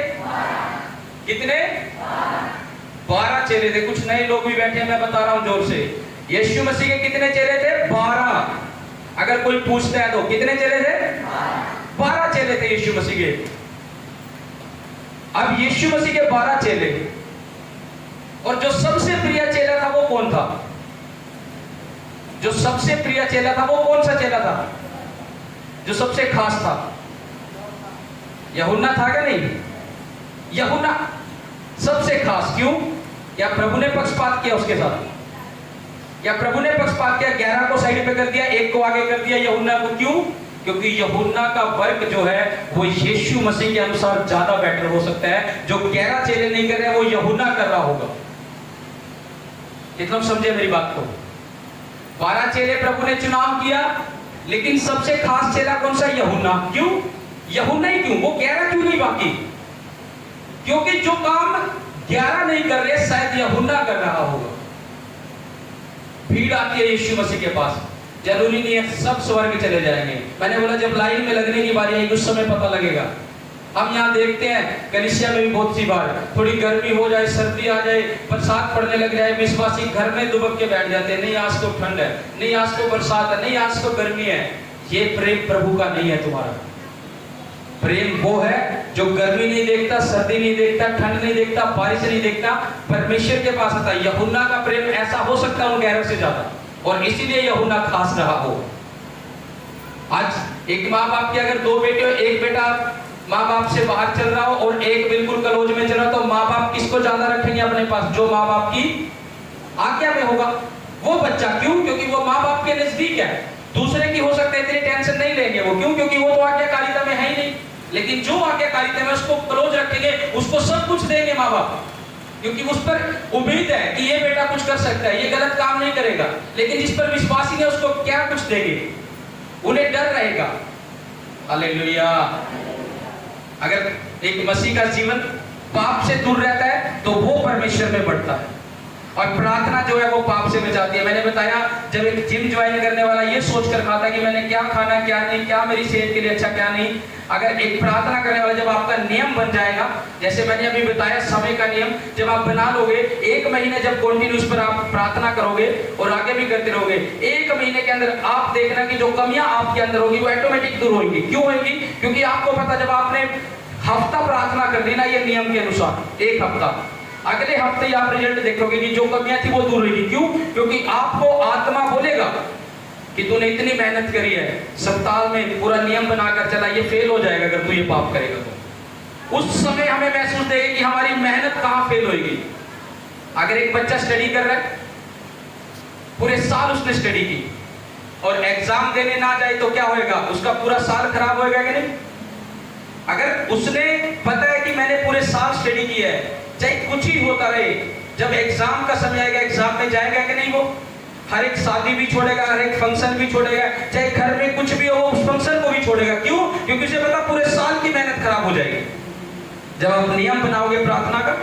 कितने? 12 चेले थे। कुछ नए लोग भी बैठे हैं, मैं बता रहा हूं जोर से। यीशु मसीह के कितने चेले थे? 12। अगर कोई पूछता है तो कितने चेले थे? 12 चेले थे यीशु मसीह के। अब यीशु मसीह के 12 चेले, और जो सबसे प्रिय चेला था वो कौन था? जो सबसे प्रिय चेला था वो कौन सा चेला था? जो सबसे खास था? यूहन्ना था क्या? नहीं, यूहन्ना सबसे खास। क्यों? क्या प्रभु ने पक्षपात किया उसके साथ? या प्रभु ने पक्षपात किया? 11 को साइड पे कर दिया, 1 को आगे कर दिया यूहन्ना को। क्यों? क्योंकि यूहन्ना का वर्क जो है वो यीशु मसीह के अनुसार ज्यादा बेटर हो सकता है। जो 11 चेले नहीं कर रहे, वो यूहन्ना कर रहा होगा। कितना समझे मेरी बात को? 12 चेले प्रभु ने चुनाव किया, लेकिन सबसे खास चेला कौन सा? यूहन्ना। क्यों यूहन्ना ही? क्यों? वो 11 क्यों नहीं बाकी? क्योंकि जो काम 11 नहीं कर रहे, शायद यूहन्ना कर रहा होगा। भीड़ आती है यीशु मसीह के पास, जरूरी नहीं है सब स्वर्ग चले जाएंगे। मैंने बोला जब लाइन में लगने की बारी आएगी उस समय पता लगेगा। हम यहाँ देखते हैं कलीसिया में भी बहुत सी बार थोड़ी गर्मी हो जाए, सर्दी आ जाए, बरसात पड़ने लग जाए, विश्वासी घर में दुबक के बैठ जाते हैं। नहीं आज तो ठंड है, नहीं आज तो बरसात है, नहीं आज तो गर्मी है। ये प्रेम प्रभु का नहीं है। तुम्हारा प्रेम वो है जो गर्मी नहीं देखता, सर्दी नहीं देखता, ठंड नहीं देखता, बारिश नहीं देखता, परमेश्वर के पास आता है। यूहन्ना का प्रेम ऐसा हो सकता है उन 11 से ज्यादा, और इसीलिए यूहन्ना खास रहा हो। आज एक माँ बाप की अगर 2 बेटे हो, एक बेटा माँ बाप से बाहर चल रहा हो और एक बिल्कुल कलोज में चल रहा हो, तो माँ बाप किसको ज्यादा रखेंगे अपने पास? जो माँ बाप की आज्ञा में होगा वो बच्चा। क्यों? क्योंकि वो माँ बाप के नजदीक है। दूसरे की हो सकता है इतनी टेंशन नहीं लेंगे वो। क्यों? क्योंकि वो तो आज्ञाकारिता में है ही नहीं। लेकिन जो आज्ञाकारिता में उसको क्लोज रखेंगे, उसको सब कुछ देंगे माँ बाप। क्योंकि उस पर उम्मीद है कि ये बेटा कुछ कर सकता है, ये गलत काम नहीं करेगा। लेकिन जिस पर विश्वास ही नहीं उसको क्या कुछ देंगे, उन्हें डर रहेगा। हालेलुया। अगर एक मसीह का जीवन पाप से दूर रहता है तो वो परमेश्वर में बढ़ता है, और प्रार्थना जो है वो पाप से बचाती है। मैंने बताया जब एक जिम ज्वाइन करने वाला ये सोचकर खाता कि मैंने क्या खाना क्या नहीं, क्या मेरी सेहत के लिए अच्छा क्या नहीं, अगर एक प्रार्थना करने वाला जब आपका नियम बन जाएगा, जैसे मैंने अभी बताया समय का नियम जब आप बना लोगे, 1 महीने जब कंटिन्यूस पर आप प्रार्थना करोगे और आगे भी करते रहोगे, 1 महीने के अंदर आप देखना कि जो कमियां आपके अंदर होगी वो ऑटोमेटिक दूर होंगी। क्यों होंगी? क्योंकि आपको पता जब आपने हफ्ता प्रार्थना कर ली ना ये नियम के अनुसार, 1 हफ्ता, अगले हफ्ते ही आप रिजल्ट देखोगे कि जो कमियां थी वो दूर होगी। क्यों? क्योंकि आपको आत्मा बोलेगा कि तूने इतनी मेहनत करी है, सप्ताह में पूरा नियम बनाकर चला, ये फेल हो जाएगा अगर तू ये पाप करेगा तो। उस समय हमें महसूस देगा कि हमारी मेहनत कहां फेल होगी। अगर एक बच्चा स्टडी कर रहा है, पूरे साल उसने स्टडी की और एग्जाम देने ना जाए तो क्या होएगा? उसका पूरा साल खराब होएगा कि नहीं? अगर उसने पता है कि मैंने पूरे साल स्टडी की है, चाहे कुछ ही होता रहे, जब एग्जाम का समय आएगा एग्जाम में जाएगा कि नहीं? वो हर एक शादी भी छोड़ेगा, हर एक फंक्शन भी छोड़ेगा, चाहे घर में कुछ भी हो उस फंक्शन को भी छोड़ेगा। क्यों? क्योंकि उसे पता पूरे साल की मेहनत खराब हो जाएगी। जब आप नियम बनाओगे प्रार्थना का,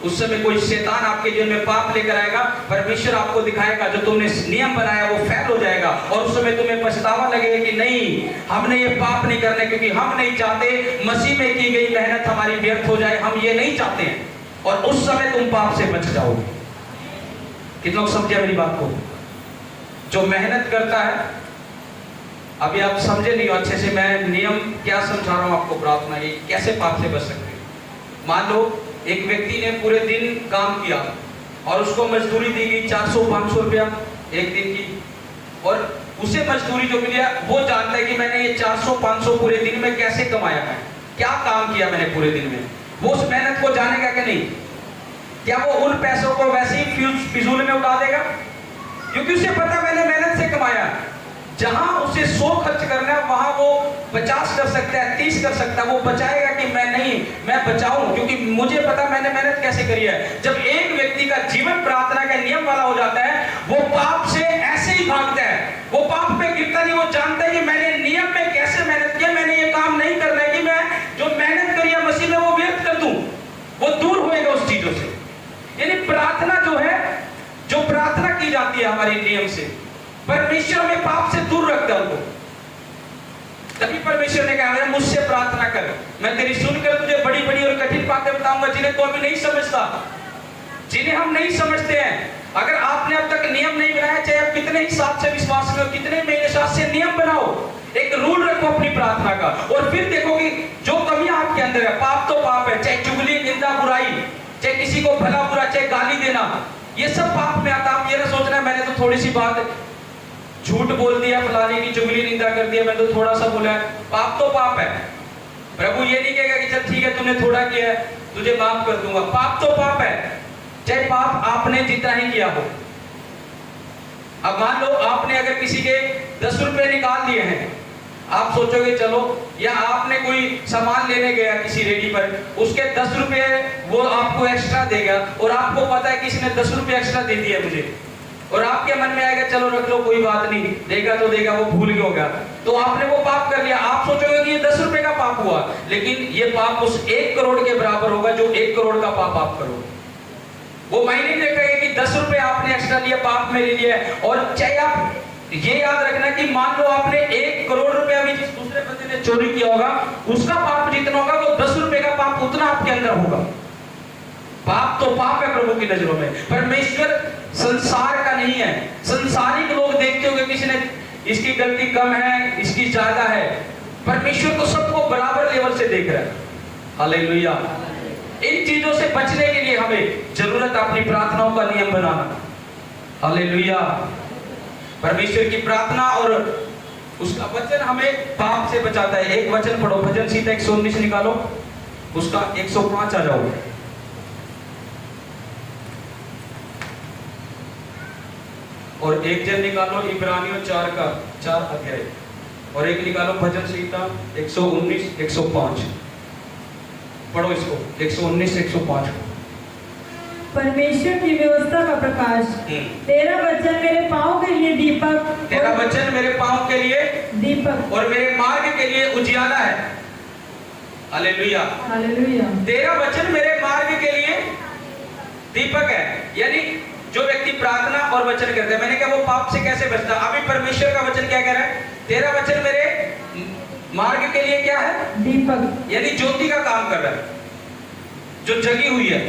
उस समय कोई शैतान आपके जीवन में पाप लेकर आएगा, परमेश्वर आपको दिखाएगा जो तुमने नियम बनाया वो फेल हो जाएगा, और उस समय तुम्हें पछतावा लगेगा कि नहीं हमने ये पाप नहीं करने, क्योंकि हम नहीं चाहते मसीह में की गई मेहनत हमारी व्यर्थ हो जाए, हम ये नहीं चाहते हैं, और उस समय तुम पाप से बच जाओगे। कितने लोग समझे मेरी बात को? जो मेहनत करता है, अभी आप समझे नहीं हो अच्छे से मैं नियम क्या समझा रहा हूं आपको, प्रार्थना ये कैसे पाप से बच सकते हैं। मान लो एक व्यक्ति ने पूरे दिन काम किया और उसको मजदूरी दी गई 400-500 रुपया एक दिन की, और उसे मजदूरी जो मिली वो जानता है कि मैंने ये 400-500 पूरे दिन में कैसे कमाया है, क्या काम किया मैंने पूरे दिन में। वो उस मेहनत को जानेगा कि नहीं? क्या वो उन पैसों को वैसे ही फिजूल में उड़ा देगा? क्योंकि उसे पता मैंने मेहनत से कमाया। जहां उसे 100 खर्च करना है वहां वो 50 कर सकता है, 30 कर सकता है, वो बचाएगा कि मैं बचाऊं, क्योंकि मुझे पता मैंने मेहनत कैसे करी है। जब एक व्यक्ति का जीवन प्रार्थना के नियम वाला हो जाता है, वो पाप से ऐसे ही भागता है, वो पाप में गिरता नहीं, वो जानता है कि मैंने नियम में कैसे मेहनत किया, मैंने ये काम नहीं करना है कि मैं जो मेहनत करी है मसीह में वो व्यर्थ कर दूं, वो दूर होएगा उस चीजों से। यानी प्रार्थना जो है, जो प्रार्थना की जाती है हमारे नियम से, परमेश्वर में पाप से दूर रखता है उनको। तभी परमेश्वर ने कहा मुझसे प्रार्थना कर, मैं तेरी सुनकर तुझे बड़ी बड़ी और कठिन बातें बताऊंगा जिन्हें तो अभी नहीं समझता, जिन्हें हम नहीं समझते हैं। अगर आपने अब तक नियम नहीं बनाया, चाहे आप कितने ही साल से विश्वास में हो, कितने महीने साल से नियम बनाओ, एक रूल रखो अपनी प्रार्थना का, और फिर देखो कि जो कमियां आपके अंदर है, पाप तो पाप है, चाहे चुगली, निंदा, बुराई, चाहे किसी को भला बुरा, चाहे गाली देना, ये सब पाप में आता। आप ये ना सोचना मैंने तो थोड़ी सी बात झूठ बोल दिया, फलाने की चुगली निंदा कर दिया, मैं तो थोड़ा सा बोला है, पाप तो पाप है। प्रभु ये नहीं कहेगा कि चल ठीक है तूने थोड़ा किया है तुझे माफ कर दूंगा। पाप तो पाप है, चाहे पाप आपने जितना ही किया हो। अब मान लो आपने अगर किसी के 10 रुपए निकाल दिए हैं, आप सोचोगे चलो, या आपने कोई सामान लेने गया किसी रेडी पर, उसके 10 रुपए वो आपको एक्स्ट्रा देगा, और आपको पता है कि इसने 10 रुपए एक्स्ट्रा दे दिया मुझे, और आपके मन में आएगा चलो रख लो कोई बात नहीं, देगा तो देगा, वो भूल गया होगा, तो आपने वो पाप कर लिया। आप सोचोगे कि ये 10 रुपए का पाप हुआ, लेकिन ये पाप उस 1 करोड़ के बराबर होगा जो 1 करोड़ का पाप आप करोगे। वो मायने नहीं रखेगा कि 10 रुपए आपने एक्स्ट्रा लिया, पाप मेरे लिए। और चाहे आप ये याद रखना कि मान लो आपने 1 करोड़ रुपया भी जिस दूसरे बंदे ने चोरी किया होगा, उसका पाप जितना होगा वो 10 रुपए का पाप उतना आपके अंदर होगा। पाप तो पाप है प्रभु की नजरों में। परमेश्वर संसार का नहीं है। संसारिक लोग देखते होंगे किसी ने इसकी गलती कम है, इसकी ज्यादा है, परमेश्वर तो सबको बराबर लेवल से देख रहा है। हालेलुया। इन चीजों से बचने के लिए हमें जरूरत अपनी प्रार्थनाओं का नियम बनाना। हालेलुया। परमेश्वर की प्रार्थना और उसका वचन हमें पाप से बचाता है। एक वचन पढ़ो, भजन संहिता 119 निकालो, उसका 105 आ जाओ। और एक जन निकालो इब्रानियों 4 का 4 अध्याय, और एक निकालो भजन संहिता 119 105। पढ़ो इसको 119 105। परमेश्वर की व्यवस्था का प्रकाश। तेरा वचन मेरे पाँव के लिए दीपक, तेरा वचन मेरे पाँव के लिए दीपक और मेरे मार्ग के लिए उजियाला है। हालेलुया। हालेलुया। तेरा वचन मेरे मार्ग के लिए दीपक है। यानी जो व्यक्ति प्रार्थना और वचन करता है, मैंने कहा वो पाप से कैसे बचता। अभी परमेश्वर का वचन क्या कह रहा है? तेरा वचन मेरे मार्ग के लिए क्या है? दीपक, यानी ज्योति का काम कर रहा है, जो जगी हुई है।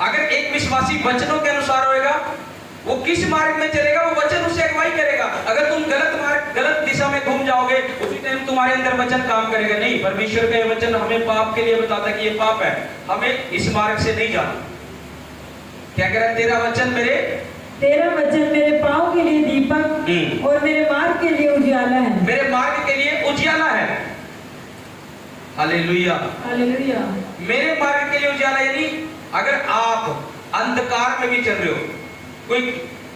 अगर एक विश्वासी वचनों के अनुसार होएगा, वो किस मार्ग में चलेगा, वो वचन उसे अगुवाई करेगा। अगर तुम गलत मार्ग, गलत दिशा में घूम जाओगे, उसी टाइम तुम्हारे अंदर वचन काम करेगा नहीं। परमेश्वर का ये वचन हमें पाप के लिए बताता है कि ये पाप है, हमें इस मार्ग से नहीं जाना। क्या कह रहा है? तेरा वचन मेरे पाँव के लिए दीपक और मेरे मार्ग के लिए उजियाला है। मेरे मार्ग के लिए उजियाला है। हालेलुया। हालेलुया। मेरे मार्ग के लिए उजियाला, यानी अगर आप अंधकार में भी चल रहे हो, कोई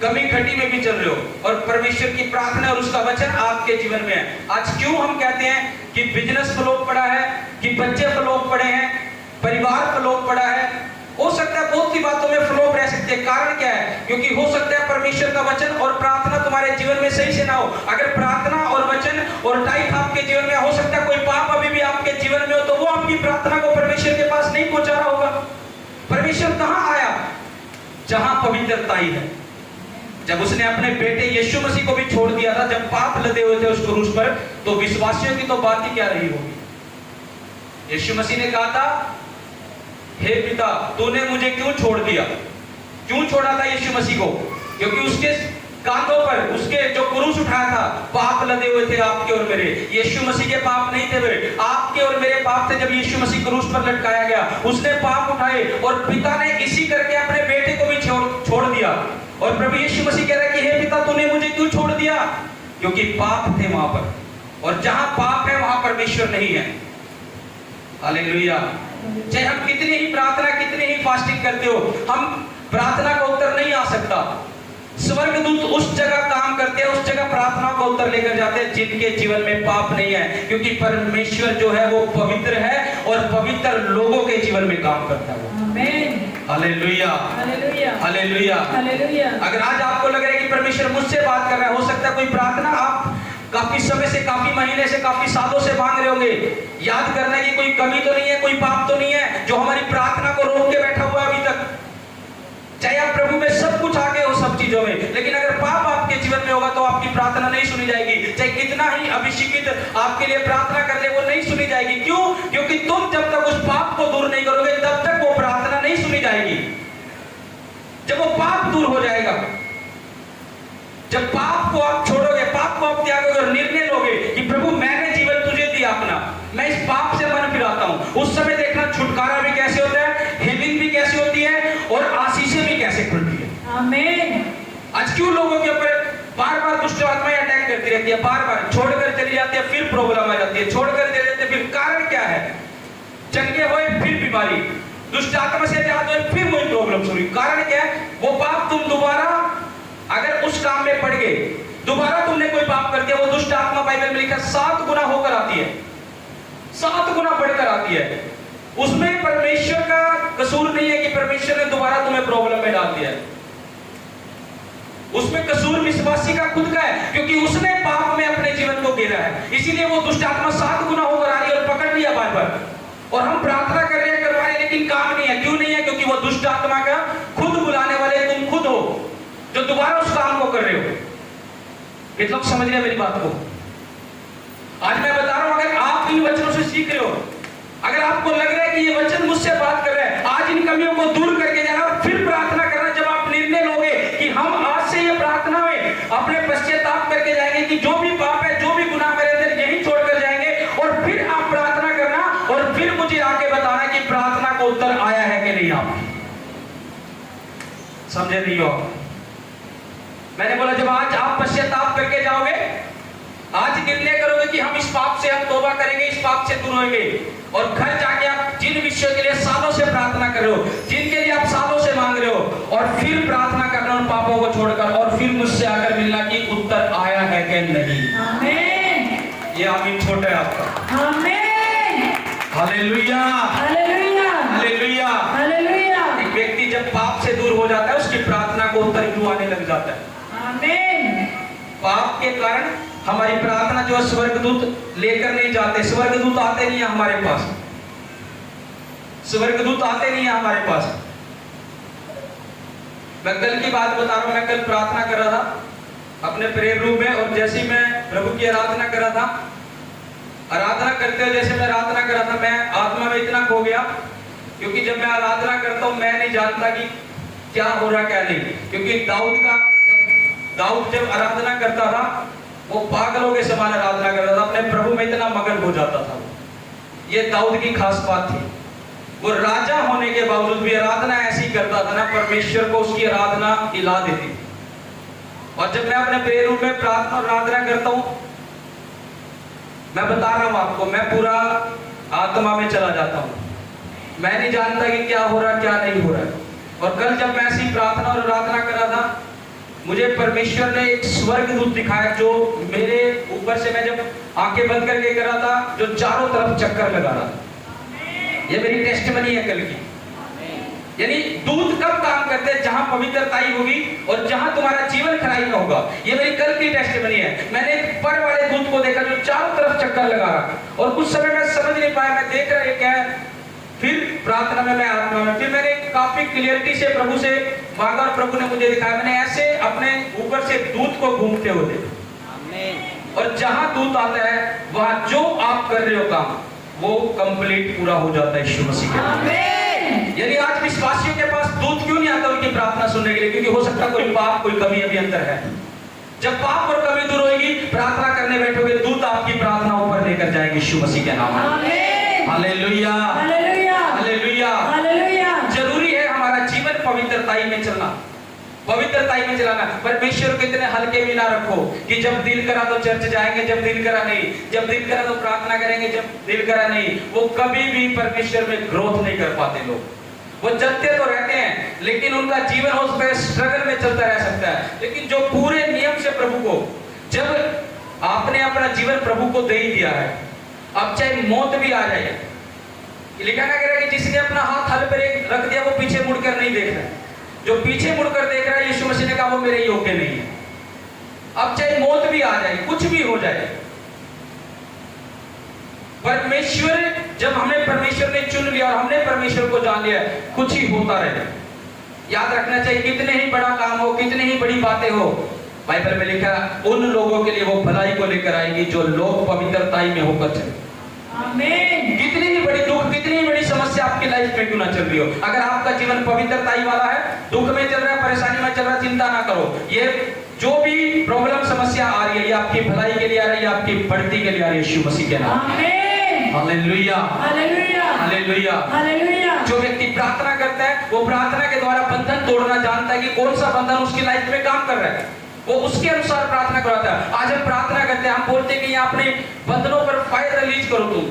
कमी खटी में भी चल रहे हो और परमेश्वर की प्रार्थना और उसका वचन आपके जीवन में है। आज क्यों हम कहते हैं कि बिजनेस फ्लॉप पड़ा है, कि बच्चे फ्लॉप पड़े हैं, परिवार फ्लॉप पड़ा है? हो सकता है बहुत सी बातों में फ्लॉप रह सकते हैं। कारण क्या है? क्योंकि हो सकता है परमेश्वर का वचन और प्रार्थना तुम्हारे जीवन में सही से ना हो। अगर प्रार्थना और वचन और टाइप आपके जीवन में, हो सकता है कोई पाप अभी भी आपके जीवन में हो, तो वो आपकी प्रार्थना को परमेश्वर के पास नहीं पहुंचा रहा होगा। परमेश्वर कहां आया? जहां पवित्रता ही है। जब उसने अपने बेटे यीशु मसीह को भी छोड़ दिया था, जब पाप लदे हुए थे उस क्रूस पर, तो विश्वासियों की तो बात ही क्या रही होगी। यीशु मसीह ने कहा था, हे पिता, तूने मुझे क्यों छोड़ दिया? क्यों छोड़ा था यीशु मसीह को? क्योंकि उसके कांधों पर, उसके जो क्रूस उठाया था, पाप लदे हुए थे आपके और मेरे। यीशु मसीह के पाप नहीं थे मेरे, आपके और मेरे पाप थे। जब यीशु मसीह क्रूस पर लटकाया गया, उसने पाप उठाए और पिता ने इसी करके अपने बेटे को भी छोड़ दिया। और प्रभु यीशु मसीह कह रहा है कि हे पिता, तूने मुझे क्यों छोड़ दिया? क्योंकि पाप थे वहां पर, और जहां पाप है वहां परमेश्वर नहीं है। हालेलुया। चाहे हम कितनी ही प्रार्थना, कितनी ही फास्टिंग करते हो, हम प्रार्थना का उत्तर नहीं आ सकता। स्वर्गदूत उस जगह काम करते हैं, उस जगह प्रार्थना का उत्तर लेकर जाते हैं जिनके जीवन में पाप नहीं है। क्योंकि परमेश्वर जो है वो पवित्र है और पवित्र लोगों के जीवन में काम करता है। आमीन। हालेलुया। हालेलुया। हालेलुया। हालेलुया। अगर आज आपको लग रहा है कि परमेश्वर मुझसे बात कर रहा है, हो सकता है कोई प्रार्थना आप काफी समय से, काफी महीने से, काफी सालों से मांग रहे होंगे। याद करना कि कोई कमी तो नहीं है, कोई पाप तो नहीं है जो हमारी प्रार्थना को रोक के बैठा हुआ है अभी तक। चाहे आप प्रभु में सब कुछ आगे हो, सब चीजों में, लेकिन अगर पाप आपके जीवन में होगा तो आपकी प्रार्थना नहीं सुनी जाएगी। चाहे कितना ही अभिषेकित आपके लिए प्रार्थना कर ले, वो नहीं सुनी जाएगी। क्यों? क्योंकि तुम जब तक उस पाप को दूर नहीं करोगे, तब तक वो प्रार्थना नहीं सुनी जाएगी। जब वो पाप दूर हो जाएगा, जब पाप को आप छोड़ोगे, पाप को आप त्यागोगे और निर्णय लोगे कि प्रभु मैंने जीवन तुझे दिया अपना, मैं इस पाप से मन फिराता हूं, उस समय देखना छुटकारा भी कैसे होता है, हीलिंग भी कैसे होती है और आशीषें भी कैसे खुलती है। आमीन। आज क्यों लोगों के ऊपर बार बार दुष्ट आत्माएं अटैक करती रहती है, बार बार छोड़कर चली जाती है, फिर प्रॉब्लम आ जाती है, छोड़कर चले जाते हैं, फिर कारण क्या है? चंगे हुए फिर बीमारी, दुष्ट आत्मा से आजाद हुए फिर वही प्रॉब्लम शुरू। कारण क्या है? वो पाप तुम दोबारा अगर उस काम में पड़ गए, दोबारा तुमने कोई पाप कर दिया, वो दुष्ट आत्मा बाइबल में लिखा 7 गुना होकर आती है, 7 गुना बढ़कर आती है। उसमें परमेश्वर का कसूर नहीं है कि परमेश्वर ने दोबारा तुम्हें प्रॉब्लम में डाल दिया है। उसमें कसूर विश्वासी का खुद का है, क्योंकि उसने पाप में अपने जीवन को घेरा है। इसीलिए वो दुष्ट आत्मा 7 गुना होकर आ रही है और पकड़ लिया बार बार। और हम प्रार्थना कर रहे हैं, करवा रहे हैं, लेकिन काम नहीं है। क्यों नहीं है? क्योंकि वो दुष्ट आत्मा का खुद बुलाने वाले तुम खुद हो, जो दोबारा उस काम को कर रहे हो। ये लोग समझ रहे हैं मेरी बात को? आज मैं बता रहा हूं, अगर आप इन वचनों से सीख रहे हो, अगर आपको लग रहा है कि ये वचन मुझसे बात कर रहे हैं, आज इन कमियों को दूर करके जाना और फिर प्रार्थना करना। जब आप निर्णय लोगे कि हम आज से ये प्रार्थना में अपने पश्चाताप करके जाएंगे कि जो भी पाप है, जो भी गुनाह मेरे अंदर, यही छोड़कर जाएंगे, और फिर आप प्रार्थना करना और फिर मुझे आके बताना कि प्रार्थना का उत्तर आया है कि नहीं। आप समझे नहीं हो? मैंने बोला जब आज आप पश्चाताप करके जाओगे, आज निर्णय करोगे कि हम इस पाप से हम तौबा करेंगे, इस पाप से दूर होंगे, और घर जाके आप जिन विषयों के लिए सालों से प्रार्थना कर रहे हो, जिनके लिए आप सालों से मांग रहे हो, और फिर प्रार्थना करना उन पापों को छोड़कर, और फिर मुझसे आकर मिलना कि उत्तर आया है कि नहीं। आमीन। ये आमीन छोटा है आपका। आमीन। हालेलुया। हालेलुया। हालेलुया। हालेलुया। एक व्यक्ति जब पाप आने लग जाता है। आमीन। पाप के कारण हमारी प्रार्थना जो स्वर्गदूत लेकर नहीं जाते, स्वर्गदूत आते नहीं है हमारे पास, स्वर्गदूत आते नहीं है हमारे पास। मैं कल की बात बता रहा हूं, मैं कल प्रार्थना कर रहा था अपने प्रेयर रूम में, और जैसे ही मैं प्रभु की आराधना कर रहा था, आराधना करते हुए जैसे मैं आराधना कर रहा था, मैं आत्मा में इतना खो गया, क्योंकि जब मैं आराधना करता हूं मैं नहीं जानता कि क्या हो रहा क्या नहीं। क्योंकि दाऊद जब आराधना करता था वो पागलों के समान आराधना करता था, अपने प्रभु में इतना मगन हो जाता था। ये दाऊद की खास बात थी, वो राजा होने के बावजूद भी आराधना ऐसी करता था ना, परमेश्वर को उसकी आराधना हिला देती थी। और जब मैं अपने प्रेयर रूम में प्रार्थना और आराधना करता हूं, मैं बता रहा हूं आपको, मैं पूरा आत्मा में चला जाता हूं, मैं नहीं जानता कि क्या हो रहा क्या नहीं हो रहा। और कल जब मैं ऐसी प्रार्थना और आराधना कर रहा था, मुझे परमेश्वर ने एक स्वर्गदूत दिखाया जो मेरे ऊपर से, मैं जब आंखें बंद करके कर रहा था, जो चारों तरफ चक्कर लगा रहा था। ये मेरी टेस्टमनी है कल की। यानी दूत कब काम करते हैं? जहां पवित्रताई होगी और जहां तुम्हारा जीवन खराई में होगा। ये मेरी कल की टेस्टमनी है। मैंने एक पर वाले दूत को देखा जो चारों तरफ चक्कर लगा रहा, और कुछ समय मैं समझ नहीं पाया, मैं देख रहा क्या है। फिर प्रार्थना में मैं आत्मा में, फिर मैंने काफी क्लियरिटी से प्रभु से मांगा और प्रभु ने मुझे दिखाया। मैंने ऐसे अपने ऊपर से दूत को घूमते हुए देखा, और जहां दूत आता है वहां जो आप कर रहे हो काम वो कंप्लीट पूरा हो जाता है यीशु मसीह के नाम। यानी आज विश्वासियों के पास दूत क्यों नहीं आता उनकी प्रार्थना सुनने के लिए? क्योंकि हो सकता है कोई पाप, कोई कमी अभी अंदर है। जब पाप और कमी दूर होगी, प्रार्थना करने बैठोगे, दूत आपकी प्रार्थना ऊपर लेकर जाएंगे यीशु मसीह के नाम में। Hallelujah, hallelujah, hallelujah, hallelujah. जरूरी है हमारा जीवन पवित्रताई में चलना, पवित्रताई में चलाना। परमेश्वर को इतने हल्के भी ना रखो कि जब दिल करा तो चर्च जाएंगे, जब दिल करा नहीं, जब दिल करा तो प्रार्थना करेंगे, जब दिल करा नहीं। वो कभी भी परमेश्वर में ग्रोथ नहीं कर पाते लोग। वो जलते तो रहते हैं लेकिन उनका जीवन उस पर स्ट्रगल में चलता रह सकता है। लेकिन जो पूरे नियम से प्रभु को, जब आपने अपना जीवन प्रभु को दे ही दिया है, अब चाहे मौत भी आ जाए, लिखा ना करेगा कि जिसने अपना हाथ हल पर रख दिया वो पीछे मुड़कर नहीं देख रहा। जो पीछे मुड़कर देख रहा है, यीशु मसीह ने कहा वो मेरे योग्य नहीं है। अब चाहे मौत भी आ जाए, कुछ भी हो जाए, परमेश्वर, जब हमें परमेश्वर ने चुन लिया और हमने परमेश्वर को जान लिया, कुछ ही होता रहे। याद रखना चाहिए, कितने ही बड़ा काम हो, कितनी ही बड़ी बातें हो, बाइबल में लिखा उन लोगों के लिए वो भलाई को लेकर आएगी जो लोग पवित्रताई में होकर चले। आमीन। कितनी ही बड़ी दुख, कितनी ही बड़ी समस्या आपकी लाइफ में क्यों ना चल रही हो, अगर आपका जीवन पवित्रताई वाला है, दुख में चल रहा है, परेशानी में चल रहा है, चिंता ना करो। ये जो भी प्रॉब्लम समस्या आ रही है, ये आपकी भलाई के लिए आ रही है, आपकी बढ़ती के लिए आ रही है यीशु मसीह के नाम। आमीन। Hallelujah, hallelujah, hallelujah, hallelujah. जो व्यक्ति प्रार्थना करता है वो प्रार्थना के द्वारा बंधन तोड़ना जानता है कि कौन सा बंधन उसकी लाइफ में काम कर रहा है, वो उसके अनुसार प्रार्थना कराता है। आज हम प्रार्थना करते हैं, हम बोलते हैं कि अपने बंधनों पर फायर रिलीज करो तुम।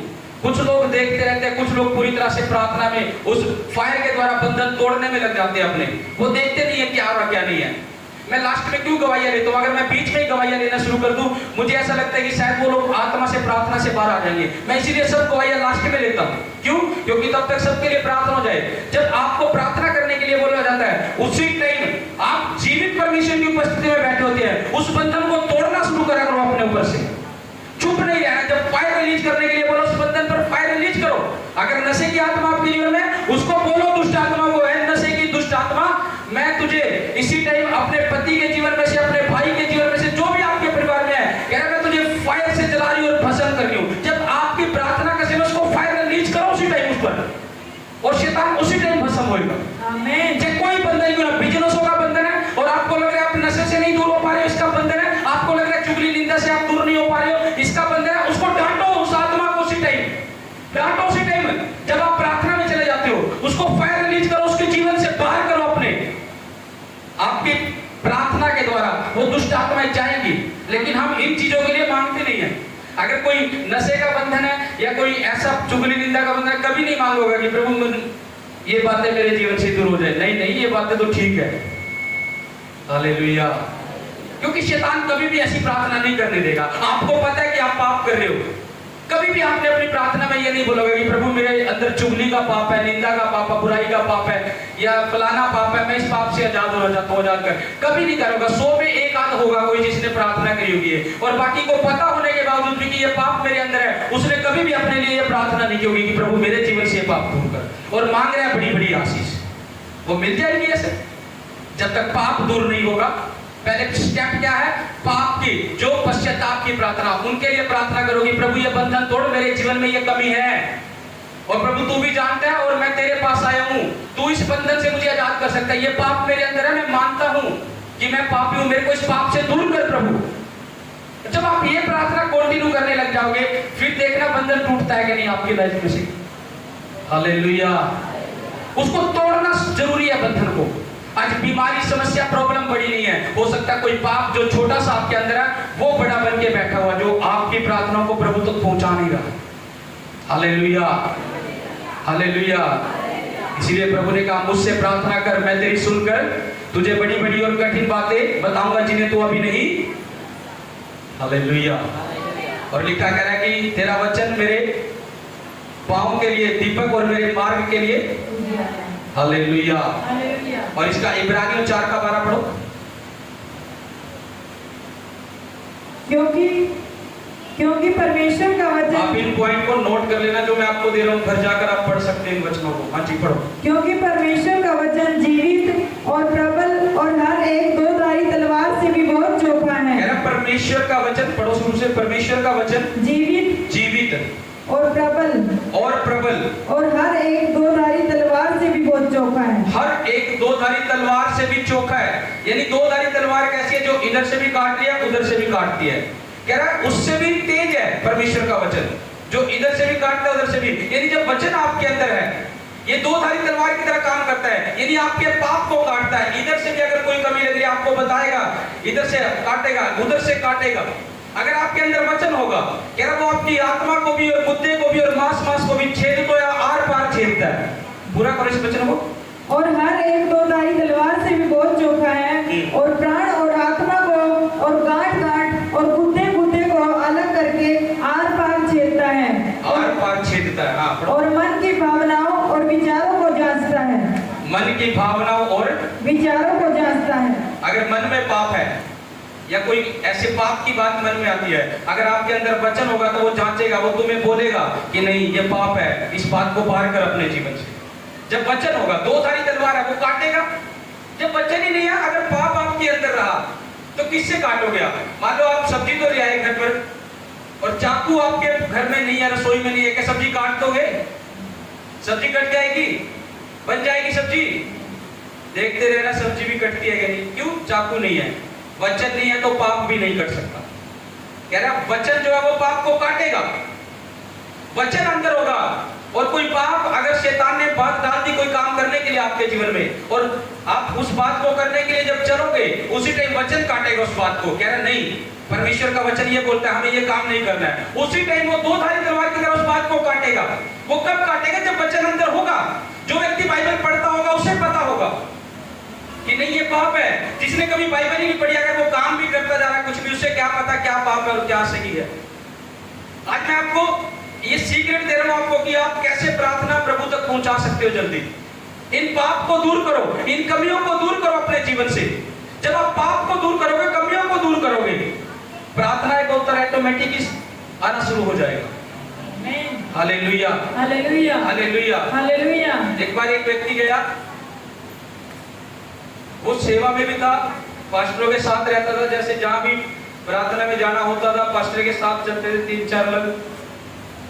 कुछ लोग देखते रहते हैं, कुछ लोग पूरी तरह से प्रार्थना में उस फायर के द्वारा बंधन तोड़ने में लग जाते हैं अपने, वो देखते नहीं है क्या हो रहा क्या नहीं है। मैं लास्ट में क्यों गवाहियां लेता हूं? अगर मैं बीच में ही गवाहियां लेना शुरू कर दूं, मुझे ऐसा लगता है कि शायद वो लोग आत्मा से प्रार्थना से बाहर आ जाएंगे। मैं इसीलिए सब गवाहियां लास्ट में लेता हूं। क्यों? क्योंकि तब तक सबके लिए प्रार्थना हो जाए। जब आपको प्रार्थना करने के लिए बोला जाता है, उसी टाइम आप जीवित परमेश्वर की उपस्थिति में बैठे होते हैं, उस बंधन को तोड़ना शुरू करा करो अपने ऊपर से। चुप नहीं रहना। जब फायर रिलीज करने के लिए बोलो, उस बंधन पर फायर रिलीज करो। अगर नशे की आत्मा आपके जीवन में, उसको बोलो दुष्ट आत्मा को, है नशे की दुष्ट आत्मा, मैं तुझे इसी टाइम अपने पति के जीवन में से, अपने भाई के जीवन में से, जो भी आपके परिवार में है, कह रहा मैं तुझे फायर से जला रही हूं और भस्म कर रही हूं। जब आपकी प्रार्थना का समय, उसको फायर रिलीज करो उसी टाइम उस पर, और शैतान उसी टाइम भस्म होगा। आमीन। चाहे कोई बंधन क्यों ना, बिजनेसों का बंधन है और आपको लग रहा है आप नशे से नहीं दूर हो पा रहे हो, इसका बंधन है। आपको लग रहा है चुगली निंदा से आप दूर नहीं हो पा रहे हो, इसका बंधन है। उसको डांटो, उस आत्मा को उसी टाइम डांटो, उसी टाइम जब आप प्रार्थना में चले जाते हो, उसको फायर रिलीज करो, उसके जीवन से बाहर करो अपने। आपकी प्रार्थना के द्वारा वो दुष्ट आत्माएं जाएंगी, लेकिन हम इन चीजों के लिए मांगते नहीं है। अगर कोई नशे का बंधन है या कोई ऐसा चुगली निंदा का बंधन है, कभी नहीं मांगोगा कि प्रभु ये बातें मेरे जीवन से दूर हो जाए। नहीं नहीं, ये बातें तो ठीक है। हालेलुया। क्योंकि शैतान कभी भी ऐसी प्रार्थना नहीं करने देगा। आपको पता है कि आप पाप कर रहे हो, कभी भी आपने अपनी प्रार्थना में ये नहीं बोलोगे कि प्रभु मेरे अंदर चुगली का पाप है, निंदा का पाप है, बुराई का पाप है या फलाना पाप है, मैं इस पाप से आजाद होना चाहता हूँ, आजाद कर। कभी नहीं करोगा। 100 में एक आध होगा कोई जिसने प्रार्थना करी होगी और बाकी को पता होने के बावजूद भी कि ये पाप मेरे अंदर है, उसने कभी भी अपने लिए ये प्रार्थना नहीं की होगी कि प्रभु मेरे जीवन से ये पाप दूर कर। और मांग रहे हैं बड़ी बड़ी आशीष, वो मिल जाएगी ऐसे। जब तक पाप दूर नहीं होगा, पहले स्टेप क्या है? पाप की, जो पश्चाताप की प्रार्थना, उनके लिए प्रार्थना करोगी प्रभु ये बंधन तोड़, मेरे जीवन में ये कमी है और प्रभु तू भी जानता है और मैं तेरे पास आया हूँ, तू इस बंधन से मुझे आजाद कर सकता है। ये पाप मेरे अंदर है, मैं मानता हूँ कि मैं पापी हूँ, मेरे को इस पाप से दूर कर प्रभु। जब आप ये प्रार्थना कंटिन्यू करने लग जाओगे, फिर देखना बंधन टूटता है कि नहीं आपकी लाइफ में से। हालेलुया। उसको तोड़ना जरूरी है बंधन को। आज बीमारी, समस्या, प्रॉब्लम बड़ी नहीं है, हो सकता है कोई पाप जो छोटा सा आपके अंदर है वो बड़ा बन के बैठा हुआ, जो आपकी प्रार्थनाओं को प्रभु तक पहुंचा नहीं रहा। Hallelujah, hallelujah. इसीलिए प्रभु ने कहा मुझसे प्रार्थना कर, मैं तेरी सुनकर तुझे बड़ी बड़ी और कठिन बातें बताऊंगा जिन्हें तू अभी नहीं। हालेलुया। और लिखा कह रहा है कि तेरा वचन मेरे पांव के लिए दीपक और मेरे मार्ग के लिए। हालेलुया। और इसका इब्रानियों 4:12 पढ़ो। क्योंकि परमेश्वर का वचन, आप इन पॉइंट को नोट कर लेना जो मैं आपको दे रहा हूँ, घर जाकर आप पढ़ सकते हैं इन वचनों को। हाँ जी पढ़ो। क्योंकि परमेश्वर का वचन जीवित और प्रबल और हर एक दो-धारी तलवार से भी बहुत चोखा है। कह रहा परमेश्वर का वचन, पढ़ो शुरू से। परमेश्वर का वचन जीवित और प्रबल और हर एक दो-धारी तलवार से भी बहुत चोखा है। हर एक दो-धारी तलवार से भी चोखा है। यानी दो-धारी तलवार कैसी है? जो इधर से भी काटती है, उधर से भी काटती है। कह रहा है उससे भी तेज है परमेश्वर का वचन, जो इधर से भी काटता है उधर से भी। यानी जब वचन आपके अंदर है, ये दो-धारी तलवार की तरह काम करता है। यानी आपके पाप को काटता है। इधर से भी अगर कोई कमी लग रही है आपको बताएगा, इधर से काटेगा, उधर से काटेगा। अगर आपके अंदर वचन होगा, कह रहा वो आपकी आत्मा को भी और बुद्धि को भी और मांस को भी छेद तो या आर पार छेदता है। पूरा करो इस वचन को। और हर एक दो-धारी तलवार से भी बहुत चोखा है और प्राण और आत्मा को और गांठ और गुद्दे को अलग करके आर पार छेदता है। आर पार छेदता है। हाँ, और मन की भावनाओं और विचारों को जांचता है। मन की भावनाओं और विचारों को जांचता है। अगर मन में पाप है या कोई ऐसे पाप की बात मन में आती है, अगर आपके अंदर वचन होगा तो वो जांचेगा, वो तुम्हें बोलेगा कि नहीं ये पाप है, इस बात को बाहर कर अपने जीवन से। जब वचन होगा, दो-धारी तलवार है, वो काटेगा। जब वचन ही नहीं है, अगर पाप आपके अंदर रहा तो किससे काटोगे आप? मान लो आप सब्जी तो ले आए घर पर और चाकू आपके घर में नहीं है, रसोई में नहीं है, क्या सब्जी काट दोगे? सब्जी कट जाएगी, बन जाएगी सब्जी। देखते रहना सब्जी भी कटती है कि नहीं। क्यों? चाकू नहीं है, वचन नहीं है तो पाप भी नहीं कट सकता। कह रहा वचन जो है वो पाप को काटेगा। वचन अंदर होगा और कोई पाप, अगर शैतान ने बात डाल दी कोई काम करने के लिए आपके जीवन में और आप उस बात को करने के लिए जब चलोगे, उसी टाइम वचन काटेगा उस बात को। कह रहा नहीं, परमेश्वर का वचन ये बोलता है हमें ये काम नहीं करना है। उसी टाइम वो दो-धारी तलवार की तरह उस बात को काटेगा। वो कब काटेगा? जब वचन अंदर होगा। जो व्यक्ति बाइबल पढ़ता होगा उसे पता होगा कि नहीं ये पाप है। जिसने कभी बाइबल ही नहीं पढ़ी, अगर वो काम भी करता जा रहा है कुछ भी, उससे क्या पता क्या पाप है और क्या सही है। आज मैं आपको ये सीक्रेट दे रहा हूं आपको कि आप कैसे प्रार्थना प्रभु तक पहुंचा सकते हो जल्दी। इन पाप को दूर करो, इन कमियों को दूर करो अपने जीवन से। जब आप पाप को दूर करोगे, कमियों को दूर करोगे, प्रार्थना का उत्तर ऑटोमेटिक आना शुरू हो जाएगा। Hallelujah, hallelujah, hallelujah, hallelujah. एक बार एक व्यक्ति गया, वो सेवा में भी था, पास्टरों के साथ रहता था। जैसे जहां भी प्रार्थना में जाना होता था, पास्टर के साथ चलते थे 3-4 लोग।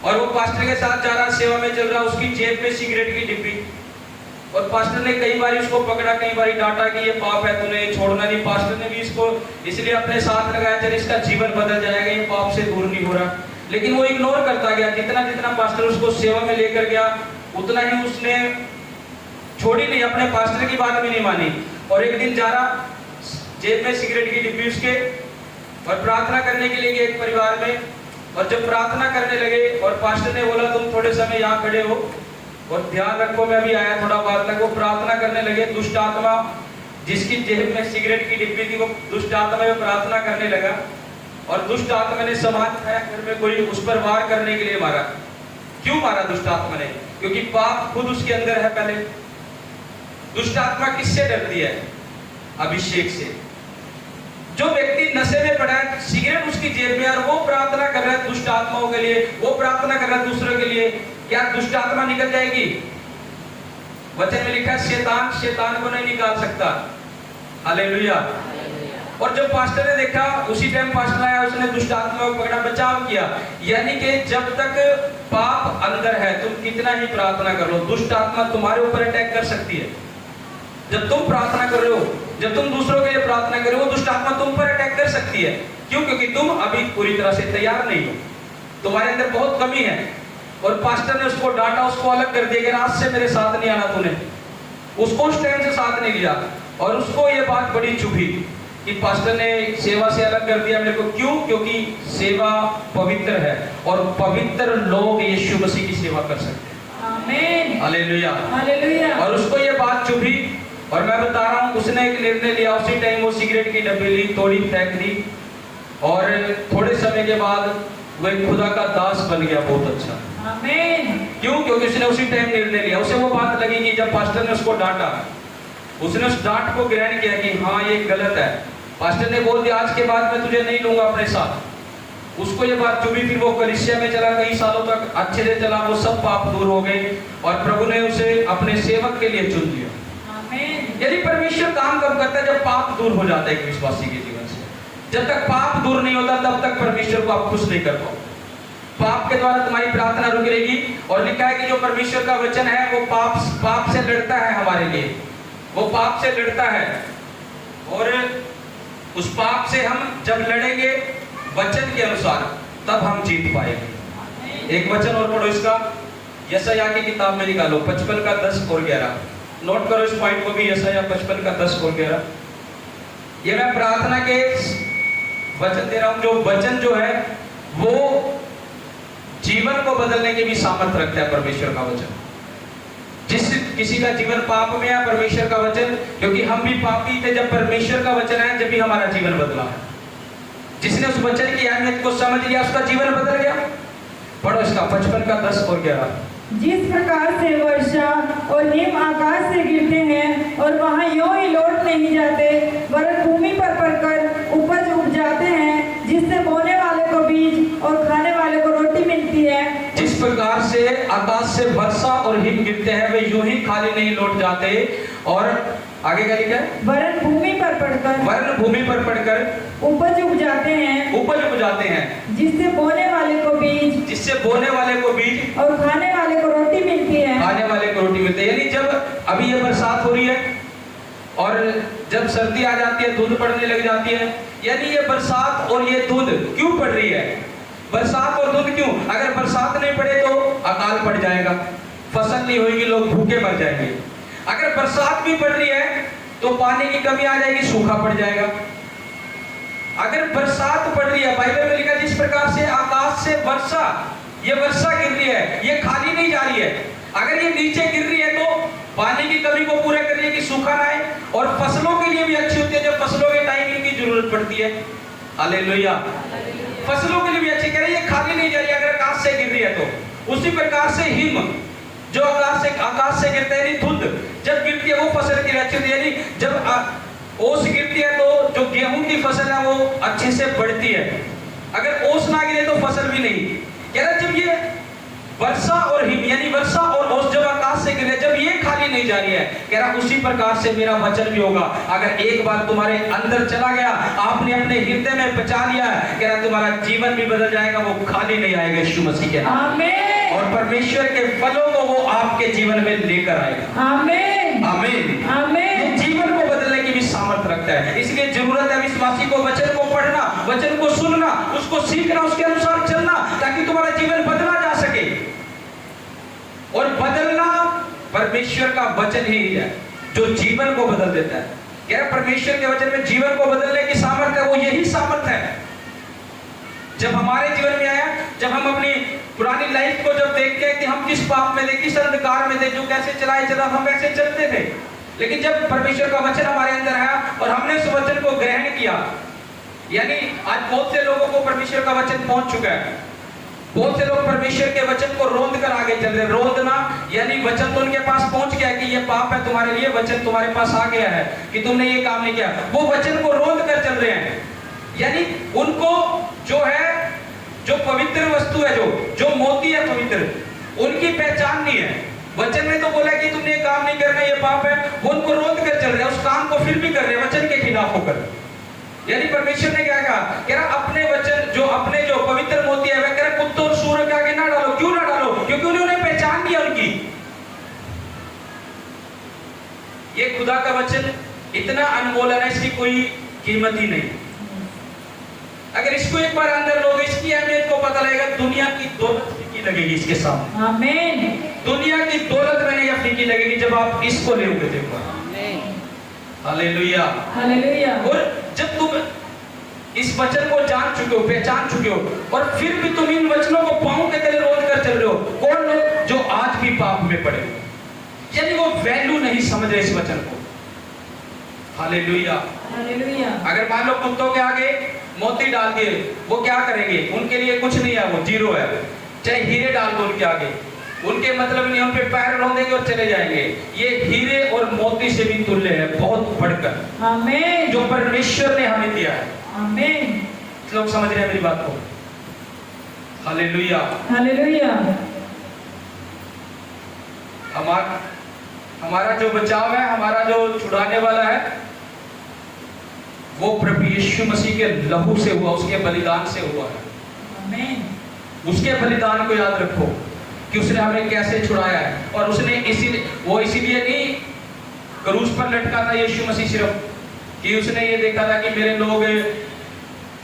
और वो पास्टर के साथ जा रहा, सेवा में चल रहा, उसकी जेब में सिगरेट की डिब्बी। और पास्टर ने कई बार उसको पकड़ा, कई बार डांटा कि ये पाप है, तूने छोड़ना नहीं। पास्टर ने भी इसको इसलिए अपने साथ लगाया चल इसका जीवन बदल जाएगा, ये पाप से दूर नहीं हो रहा। लेकिन वो इग्नोर करता गया। जितना जितना पास्टर उसको सेवा में लेकर गया, उतना ही उसने छोड़ी नहीं, अपने पास्टर की बात भी नहीं मानी। और एक दिन जा रहा, जेब में सिगरेट की डिब्बी उसके, और प्रार्थना करने के लिए एक परिवार में। और जब प्रार्थना करने लगे और पास्टर ने बोला तुम थोड़े समय यहाँ खड़े हो और ध्यान रखो, मैं अभी आया थोड़ा बात तक। वो प्रार्थना करने लगे। दुष्ट आत्मा जिसकी जेब में सिगरेट की डिब्बी थी, वो दुष्ट आत्मा में प्रार्थना करने लगा और दुष्ट आत्मा ने सामान खाया घर में, कोई उस पर वार करने के लिए मारा। क्यों मारा दुष्ट आत्मा ने? क्योंकि पाप खुद उसके अंदर है। पहले दुष्ट आत्मा किससे डरती है? अभिषेक से। जो व्यक्ति नशे में पड़ा है, सिगरेट उसकी जेब में, और वो प्रार्थना कर रहा है दुष्ट आत्माओं के लिए, वो प्रार्थना कर रहा है दूसरों के लिए, क्या दुष्ट आत्मा निकल जाएगी? वचन में लिखा है शैतान शैतान को नहीं निकाल सकता। हालेलुया। और जब पास्टर ने देखा, उसी टाइम पास्टर आया, उसने दुष्ट आत्मा को पकड़ा, बचाव किया। यानी कि जब तक पाप अंदर है, तुम कितना ही प्रार्थना कर लो, दुष्ट आत्मा तुम्हारे ऊपर अटैक कर सकती है। जब तुम प्रार्थना कर रहे हो, जब तुम दूसरों के लिए प्रार्थना कर रहे हो, दुष्ट आत्मा तुम पर अटैक कर सकती है। क्यों? क्योंकि तुम अभी पूरी तरह से तैयार नहीं हो, तुम्हारे अंदर बहुत कमी है। और पास्टर ने उसको डांटा, उसको अलग कर दिया कि आज से मेरे साथ नहीं आना तूने। उसको उस टाइम से साथ नहीं लिया, और उसको ये बात बड़ी चुभी कि पास्टर ने सेवा से अलग कर दिया मेरे को। क्यों? क्योंकि सेवा पवित्र है, और पवित्र लोग यीशु मसीह की सेवा कर सकते हैं। आमीन। हालेलुया। हालेलुया। और उसको ये बात चुभी, और मैं बता रहा हूँ, उसने एक निर्णय लिया। उसी टाइम वो सिगरेट की डब्बी ली, तोड़ी, फेंक दी, और थोड़े समय के बाद वो एक खुदा का दास बन गया। बहुत अच्छा। आमीन। क्यों? क्योंकि उसने उसी टाइम निर्णय लिया। उसे वो बात लगी कि जब पास्टर ने उसको डांटा, उसने उस डांट को ग्रहण किया कि हाँ ये गलत है। पास्टर ने बोल दिया आज के बाद मैं तुझे नहीं लूंगा अपने साथ। उसको ये बात चुभी, फिर वो कलीसिया में चला, कई सालों तक अच्छे से चला, वो सब पाप दूर हो गए, और प्रभु ने उसे अपने सेवक के लिए चुन लिया। यदि परमेश्वर काम कब करता है? जब पाप दूर हो जाता है एक विश्वासी के जीवन से। जब तक पाप दूर नहीं होता, तब तक परमेश्वर को आप खुश नहीं कर पाओ। पाप के द्वारा तुम्हारी प्रार्थना रुक रहेगी। और लिखा है कि जो परमेश्वर का वचन है वो पाप से लड़ता है हमारे लिए, वो पाप से लड़ता है, और उस पाप से हम जब लड़ेंगे वचन के अनुसार, तब हम जीत पाएंगे। एक वचन और पढ़ो इसका, यशायाह की किताब में निकालो 55 का 10 और 11। नोट करो इस पॉइंट को भी, यशायाह 55 का 10 और 11। ये मैं प्रार्थना के वचन दे रहा हूं। जो वचन जो है वो जीवन को बदलने की भी सामर्थ्य रखता है। परमेश्वर का वचन, जिस किसी का जीवन पाप में है, परमेश्वर का वचन, क्योंकि हम भी पापी थे, जब परमेश्वर का वचन है, जब भी हमारा जीवन बदला है। जिसने उस वचन की अहमियत को समझ लिया, उसका जीवन बदल गया। पढ़ो इसका 55 का 10 और 11। जिस प्रकार से वर्षा और हिम आकाश से गिरते हैं और वहाँ यूं ही लौट नहीं जाते, वरन भूमि पर पड़कर उपज उग जाते हैं, जिससे बोने वाले को बीज और खाने वाले को रोटी मिलती है। जिस प्रकार से आकाश से वर्षा और हिम गिरते हैं, वे यूं ही खाली नहीं लौट जाते, और आगे क्या लिखा है? वरन भूमि पर पड़कर उपज उग जाते हैं, जिससे बोने वाले को बीज और खाने वाले को रोटी मिलती है। यानी जब अभी ये बरसात हो रही है और जब सर्दी आ जाती है, धुंध पड़ने लग जाती है, यानी ये बरसात और ये धुंध क्यों पड़ रही है? बरसात और धुंध क्यों? अगर बरसात नहीं पड़े तो अकाल पड़ जाएगा, फसल नहीं होगी, लोग भूखे मर जाएंगे। अगर बरसात भी पड़ रही है तो पानी की कमी आ जाएगी, सूखा पड़ जाएगा। अगर बरसात पड़ रही है, बाइबल में लिखा जिस प्रकार से आकाश से वर्षा, ये वर्षा गिर रही है, ये खाली नहीं जा रही है। अगर ये नीचे गिर रही है तो पानी की कमी को पूरा कर रही है कि सूखा ना आए, और फसलों के लिए भी अच्छी होती है जब फसलों के टाइम इनकी जरूरत पड़ती है। हालेलुया। फसलों के लिए भी अच्छी, कह रही है खाली नहीं जा रही अगर आकाश से गिर रही है तो। उसी प्रकार से हिम जो आकाश से गिरता है, धुंध जब गिरती है वो फसल की अच्छी होती है। यानी जब ओस गिरती है तो जो गेहूं की फसल है वो अच्छे से बढ़ती है। अगर ओस ना गिरे तो फसल भी नहीं। कह रहा जब ये वर्षा और हिम यानी वर्षा और ओस जब आकाश से गिरे, जब ये खाली नहीं जा रही है, कह रहा उसी प्रकार से मेरा वचन भी होगा। अगर एक बार तुम्हारे अंदर चला गया, आपने अपने हृदय में बचा लिया, कह रहा तुम्हारा जीवन भी बदल जाएगा, वो खाली नहीं आएगा यीशु मसीह के नाम। आमीन। और परमेश्वर के फलों को वो आपके जीवन में लेकर आएगा। आमीन। आमीन। आमीन। जीवन को बदलने की भी सामर्थ्य रखता है। इसलिए जरूरत है विश्वासी को वचन को पढ़ना, वचन को सुनना, उसको सीखना, उसके अनुसार चलना, ताकि तुम्हारा जीवन बदला जा सके। और बदलना परमेश्वर का वचन ही है जो जीवन को बदल देता है। क्या परमेश्वर के वचन में जीवन को बदलने की सामर्थ्य है? वो यही सामर्थ्य है जब हमारे जीवन में आया, जब हम अपनी पुरानी लाइफ को जब देखते हैं कि हम किस पाप में थे, किस अंधकार में थे, जो कैसे चलाए चला हम कैसे चलते थे। लेकिन जब परमेश्वर का वचन हमारे अंदर आया और हमने उस वचन को ग्रहण किया, यानी आज बहुत से लोगों को परमेश्वर का वचन पहुंच चुका है। बहुत से लोग परमेश्वर के वचन को रोंद कर आगे चल रहे। रोंदना यानी वचन तो उनके पास पहुंच गया कि ये पाप है तुम्हारे लिए, वचन तुम्हारे पास आ गया है कि तुमने ये काम नहीं किया, वो वचन को रोंद कर चल रहे हैं। यानी उनको जो है, जो पवित्र वस्तु है, जो मोती है पवित्र, उनकी पहचान नहीं है। वचन में तो बोला कि तुमने ये काम नहीं करना, ये पाप है, वो उनको रोंद कर चल रहे हैं, उस काम को फिर भी कर रहे हैं वचन के खिलाफ होकर। यानी परमेश्वर ने क्या कहा, कह रहा अपने वचन जो पवित्र मोती है, वह कह रहा कुत्तों और सूअर के आगे ना डालो। क्यों ना डालो? क्योंकि उन्होंने पहचान दिया उनकी। ये खुदा का वचन इतना अनमोल है, इसकी कोई कीमत ही नहीं। अगर इसको एक बार अंदर लोगे, इसकी अहमियत को पता लगेगा, दुनिया की दौलत फीकी लगेगी इसके सामने। आमीन। दुनिया की दौलत में नहीं फीकी लगेगी जब आप इसको लेोगे। देखो, हालेलुया, हालेलुया। और जब तुम इस वचन को जान चुके हो, पहचान चुके हो, और फिर भी तुम इन वचनों को पांव के तले रोज कर चल रहे हो। कौन लोग? जो आज भी पाप में पड़े, यानी वो वैल्यू नहीं समझ रहे इस वचन को। Hallelujah, hallelujah. अगर मान लो कुत्तों के आगे मोती डाल दिए, वो क्या करेंगे? उनके लिए कुछ नहीं है, वो जीरो है। चाहे हीरे डाल दो उनके आगे, उनके मतलब नहीं, उन पे पैर रौंदेंगे और चले जाएंगे। ये हीरे और मोती से भी तुल्य है, बहुत बढ़कर, आमीन, जो परमेश्वर ने हमें दिया है। आमीन। लोग समझ रहे हैं मेरी बात को? Hallelujah, hallelujah. हमारा जो बचाव है, हमारा जो छुड़ाने वाला है, वो प्रभु यीशु मसीह के लहू से हुआ, उसके बलिदान से हुआ है। आमीन। उसके बलिदान को याद रखो कि उसने हमें कैसे छुड़ाया है। और उसने इसीलिए नहीं क्रूस पर लटका था यीशु मसीह सिर्फ कि उसने ये देखा था कि मेरे लोग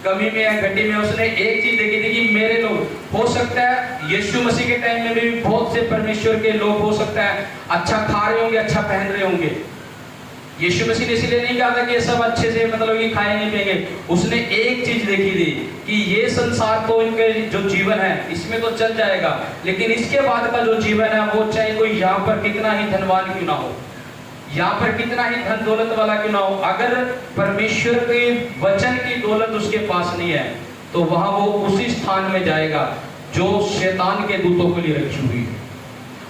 कमी में है, घटी में। उसने एक चीज देखी थी कि मेरे लोग, हो सकता है यीशु मसीह के टाइम में भी बहुत से परमेश्वर के लोग हो सकता है अच्छा खा रहे होंगे, अच्छा पहन रहे होंगे। यीशु मसीह ने इसलिए नहीं कहा था कि ये सब अच्छे से मतलब कि खाएंगे पिएंगे। उसने एक चीज देखी थी कि ये संसार तो इनके जो जीवन है इसमें तो चल जाएगा, लेकिन इसके बाद का जो जीवन है वो चाहे कोई यहाँ पर कितना ही धनवान क्यों ना हो, यहाँ पर कितना ही धन दौलत वाला क्यों ना हो, अगर परमेश्वर के वचन की दौलत उसके पास नहीं है तो वहां वो उसी स्थान में जाएगा जो शैतान के दूतों के लिए रखी हुई है।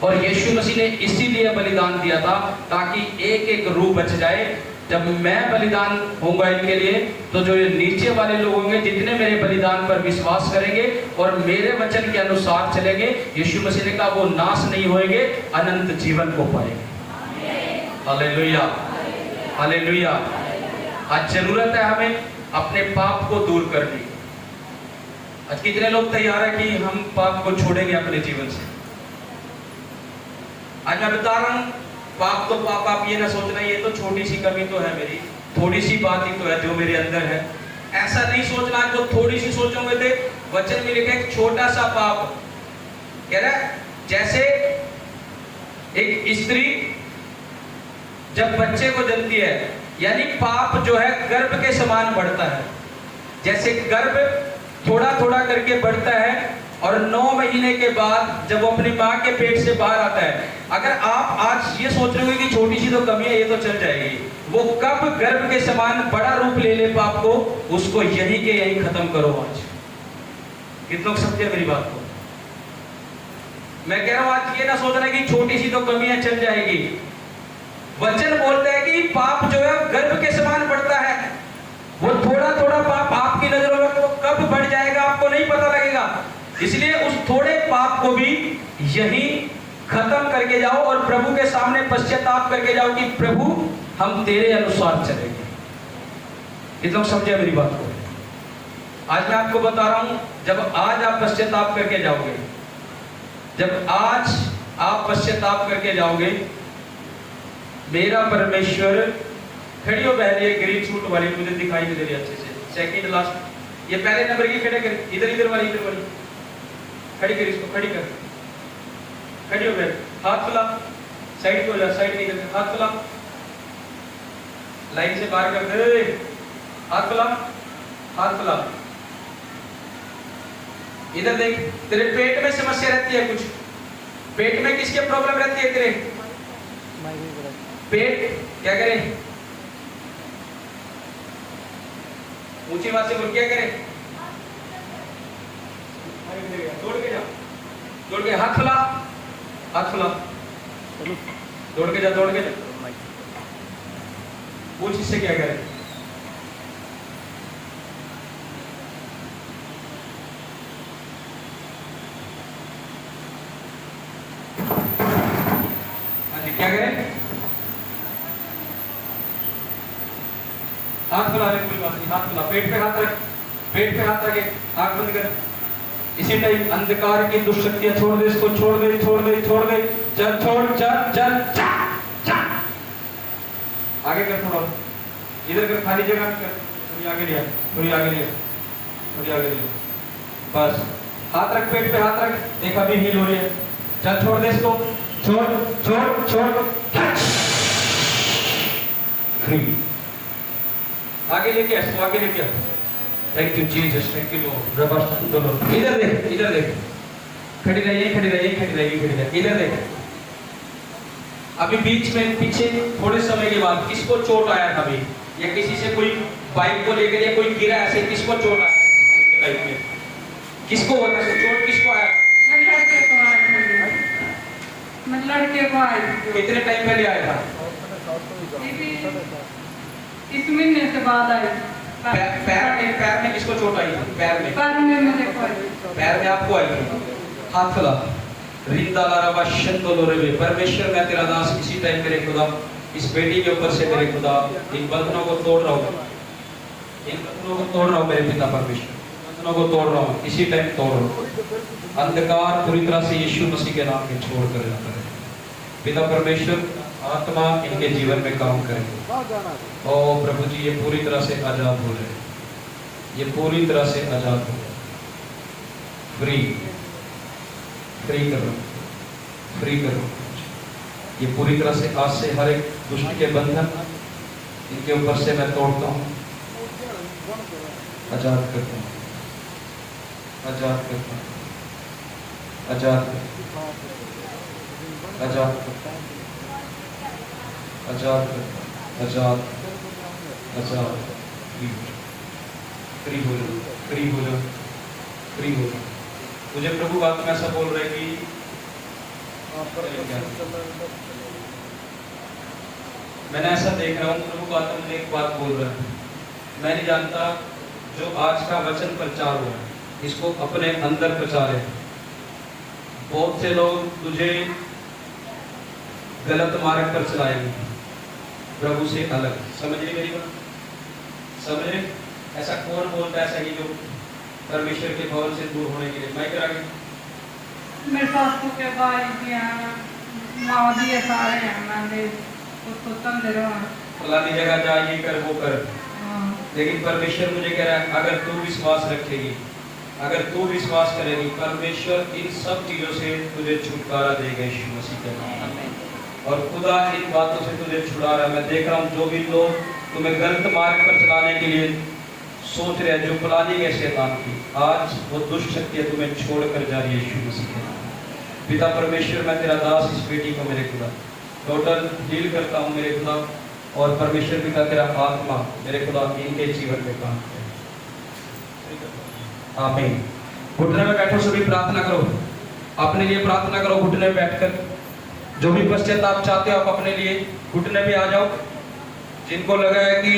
और यीशु मसीह ने इसीलिए बलिदान दिया था ताकि एक एक रूह बच जाए। जब मैं बलिदान होऊंगा इनके लिए, तो जो ये नीचे वाले लोग होंगे, जितने मेरे बलिदान पर विश्वास करेंगे और मेरे वचन के अनुसार चलेंगे, यीशु मसीह ने कहा वो नाश नहीं होंगे, अनंत जीवन को पाएंगे। Hallelujah, hallelujah. आज जरूरत है हमें अपने पाप को दूर करने की। आज कितने लोग तैयार है कि हम पाप को छोड़ेंगे अपने जीवन से? आज मैं बता रहा हूं, पाप तो पाप, आप ये ना सोचना ये तो छोटी सी कमी तो है मेरी, थोड़ी सी बात ही तो है जो मेरे अंदर है, ऐसा नहीं सोचना। जो थोड़ी सी सोचोगे थे, वचन में लिखा है छोटा सा पाप, कह रहा है जैसे एक स्त्री जब बच्चे को जन्मती है, यानी पाप जो है गर्भ के समान बढ़ता है। जैसे गर्भ थोड़ा थोड़ा करके बढ़ता है और 9 महीने के बाद जब वो अपनी माँ के पेट से बाहर आता है, अगर आप आज ये सोच रहे हो कि छोटी सी तो कमी है, ये तो चल जाएगी, वो कब गर्भ के समान बड़ा रूप ले ले पाप को, उसको यही के यही खत्म करो। आज कितने लोग समझे मेरी बात को? मैं कह रहा हूं आज ये ना सोचना कि छोटी सी तो कमी है चल जाएगी। वचन बोलता है कि पाप जो है गर्भ के समान बढ़ता है। वो थोड़ा थोड़ा पाप आपकी नजरों में तो कब बढ़ जाएगा आपको नहीं पता लगेगा। इसलिए उस थोड़े पाप को भी यही खत्म करके जाओ और प्रभु के सामने पश्चाताप करके जाओ कि प्रभु हम तेरे अनुसार चलेंगे। कितने लोग समझे मेरी बात को? आज मैं आपको बता रहा हूं, जब आज आप पश्चाताप करके जाओगे, जब आज आप पश्चाताप करके जाओगे, मेरा परमेश्वर, खड़ी हो बहन, ये ग्रीन सूट वाली मुझे दिखाई नहीं दे रही अच्छे से, सेकंड लास्ट, ये पहले नंबर की खड़े कर, इधर इधर वाली, इधर वाली खड़ी कर, इसको खड़ी कर, खड़ी हो बहन, हाथ फुला, साइड को हो जा, साइड नहीं करते, हाथ फुला, लाइन से बाहर कर दे, हाथ फुला, हाथ फुला, इधर देख। तेरे पेट में समस्या रहती है कुछ? पेट में किसके प्रॉब्लम रहती है तेरे? पेट क्या करे? ऊंची आवाज से बोल, क्या करे? दौड़ के जा, दौड़ के, हाथ फैला, हाथ फैला, दौड़ के जा, दौड़ के जा। पूछ इससे क्या करे? क्या करे? हाथ फैला रहे, कोई बात नहीं, हाथ फैला, पेट पे हाथ रख, पेट पे हाथ रखे, आंख बंद कर। इसी टाइम अंधकार की दुष्शक्तियां छोड़ दे, इसको छोड़ दे, छोड़ दे, छोड़ दे, चल, छोड़, चल, चल, चल, आगे कर, थोड़ा इधर कर, खाली जगह कर, थोड़ी आगे लिया, थोड़ी आगे लिया, थोड़ी आगे लिया, बस। हाथ रख, पेट पे हाथ रख, देख अभी हील हो रही है, चल, छोड़ दे इसको, छोड़, छोड़, छोड़, फ्री। आगे लेके आ, इसको आगे लेके आ। Thank you Jesus, thank you lord. इधर देख, इधर देख, खड़ी रहिए, खड़ी रहिए, खड़ी रहिए, खड़ी रहिए, इधर देख। अभी बीच में पीछे थोड़े समय के बाद किसको चोट आया था अभी, या किसी से कोई बाइक को लेकर या कोई गिरा, ऐसे किसको चोट आया बाइक में? किसको होता है चोट, किसको आया? लड़के को आई। कितने टाइम पहले आया था? इस महीने से बाद आई। पैर में किसको चोट आई थी? पैर में, पैर में मुझे को आई। पैर में आपको आई थी। हाथ फैला, रिंदा लाराबा शंदोलो रे। परमेश्वर मैं तेरा दास इसी टाइम मेरे खुदा इस बेटी के ऊपर से मेरे खुदा इन बंधनों को तोड़ रहा हूँ, इन बंधनों को तोड़ रहा हूँ मेरे पिता परमेश्वर, बंधनों को तोड़ रहा हूँ, इसी टाइम तोड़ रहा हूँ। अंधकार पूरी तरह से यीशु मसीह के नाम में छोड़ कर जाता है। पिता परमेश्वर आत्मा इनके जीवन में काम करे। ओ प्रभु जी, ये पूरी तरह से आजाद हो रहे, ये पूरी तरह से आजाद हो रहे, फ्री, फ्री करो, फ्री करो। ये पूरी तरह से आज से हर एक दुष्ट के बंधन इनके ऊपर से मैं तोड़ता हूँ, आजाद करता हूँ, आजाद करता हूँ, आजाद करता हूँ, आजाद करता हूँ, आजाद करता हूँ, आजाद, आजाद, फ्री हो जाओ, फ्री हो जाओ, फ्री हो जाओ। मुझे प्रभु बात में ऐसा बोल रहे कि मैंने ऐसा देख रहा हूँ, प्रभु बात में मुझे एक बात बोल रहा है। मैं नहीं जानता जो आज का वचन प्रचार हुआ है इसको अपने अंदर प्रचारे। बहुत से लोग तुझे गलत मार्ग पर चलाएंगे, प्रभु से अलग। समझ रही मेरी बात? समझ रहे? ऐसा कौन बोलता है ऐसा कि जो परमेश्वर के भवन से दूर होने के लिए? मैं करा मेरे सासू के भाई भी हैं, माँ जी है, सारे हैं, मैंने उसको समझ रहा हूँ। फलानी जगह जा, ये कर, वो कर। लेकिन परमेश्वर मुझे कह रहा है अगर तू विश्वास रखेगी, अगर तू विश्वास करेगी, परमेश्वर इन सब चीजों से तुझे छुटकारा देगा यीशु मसीह के नाम में। और खुदा इन बातों से तुझे छुड़ा रहा है। मैं देख रहा हूँ जो भी लोग तुम्हें गलत मार्ग पर चलाने के लिए सोच रहे हैं, जो प्लानिंग है शैतान की, आज वो दुष्ट शक्तियां तुम्हें छोड़कर जा रही है यीशु मसीह के नाम में। पिता परमेश्वर मैं तेरा दास इस बेटी को मेरे खुदा टोटल हील करता हूँ मेरे खुदा, और परमेश्वर पिता तेरा आत्मा मेरे खुदा इनके जीवन में काम करे। आमीन। घुटने में बैठो, सभी प्रार्थना करो, अपने लिए प्रार्थना करो। घुटने में बैठकर जो भी पश्चाताप चाहते हो आप अपने लिए घुटने पे आ जाओ। जिनको लगा है कि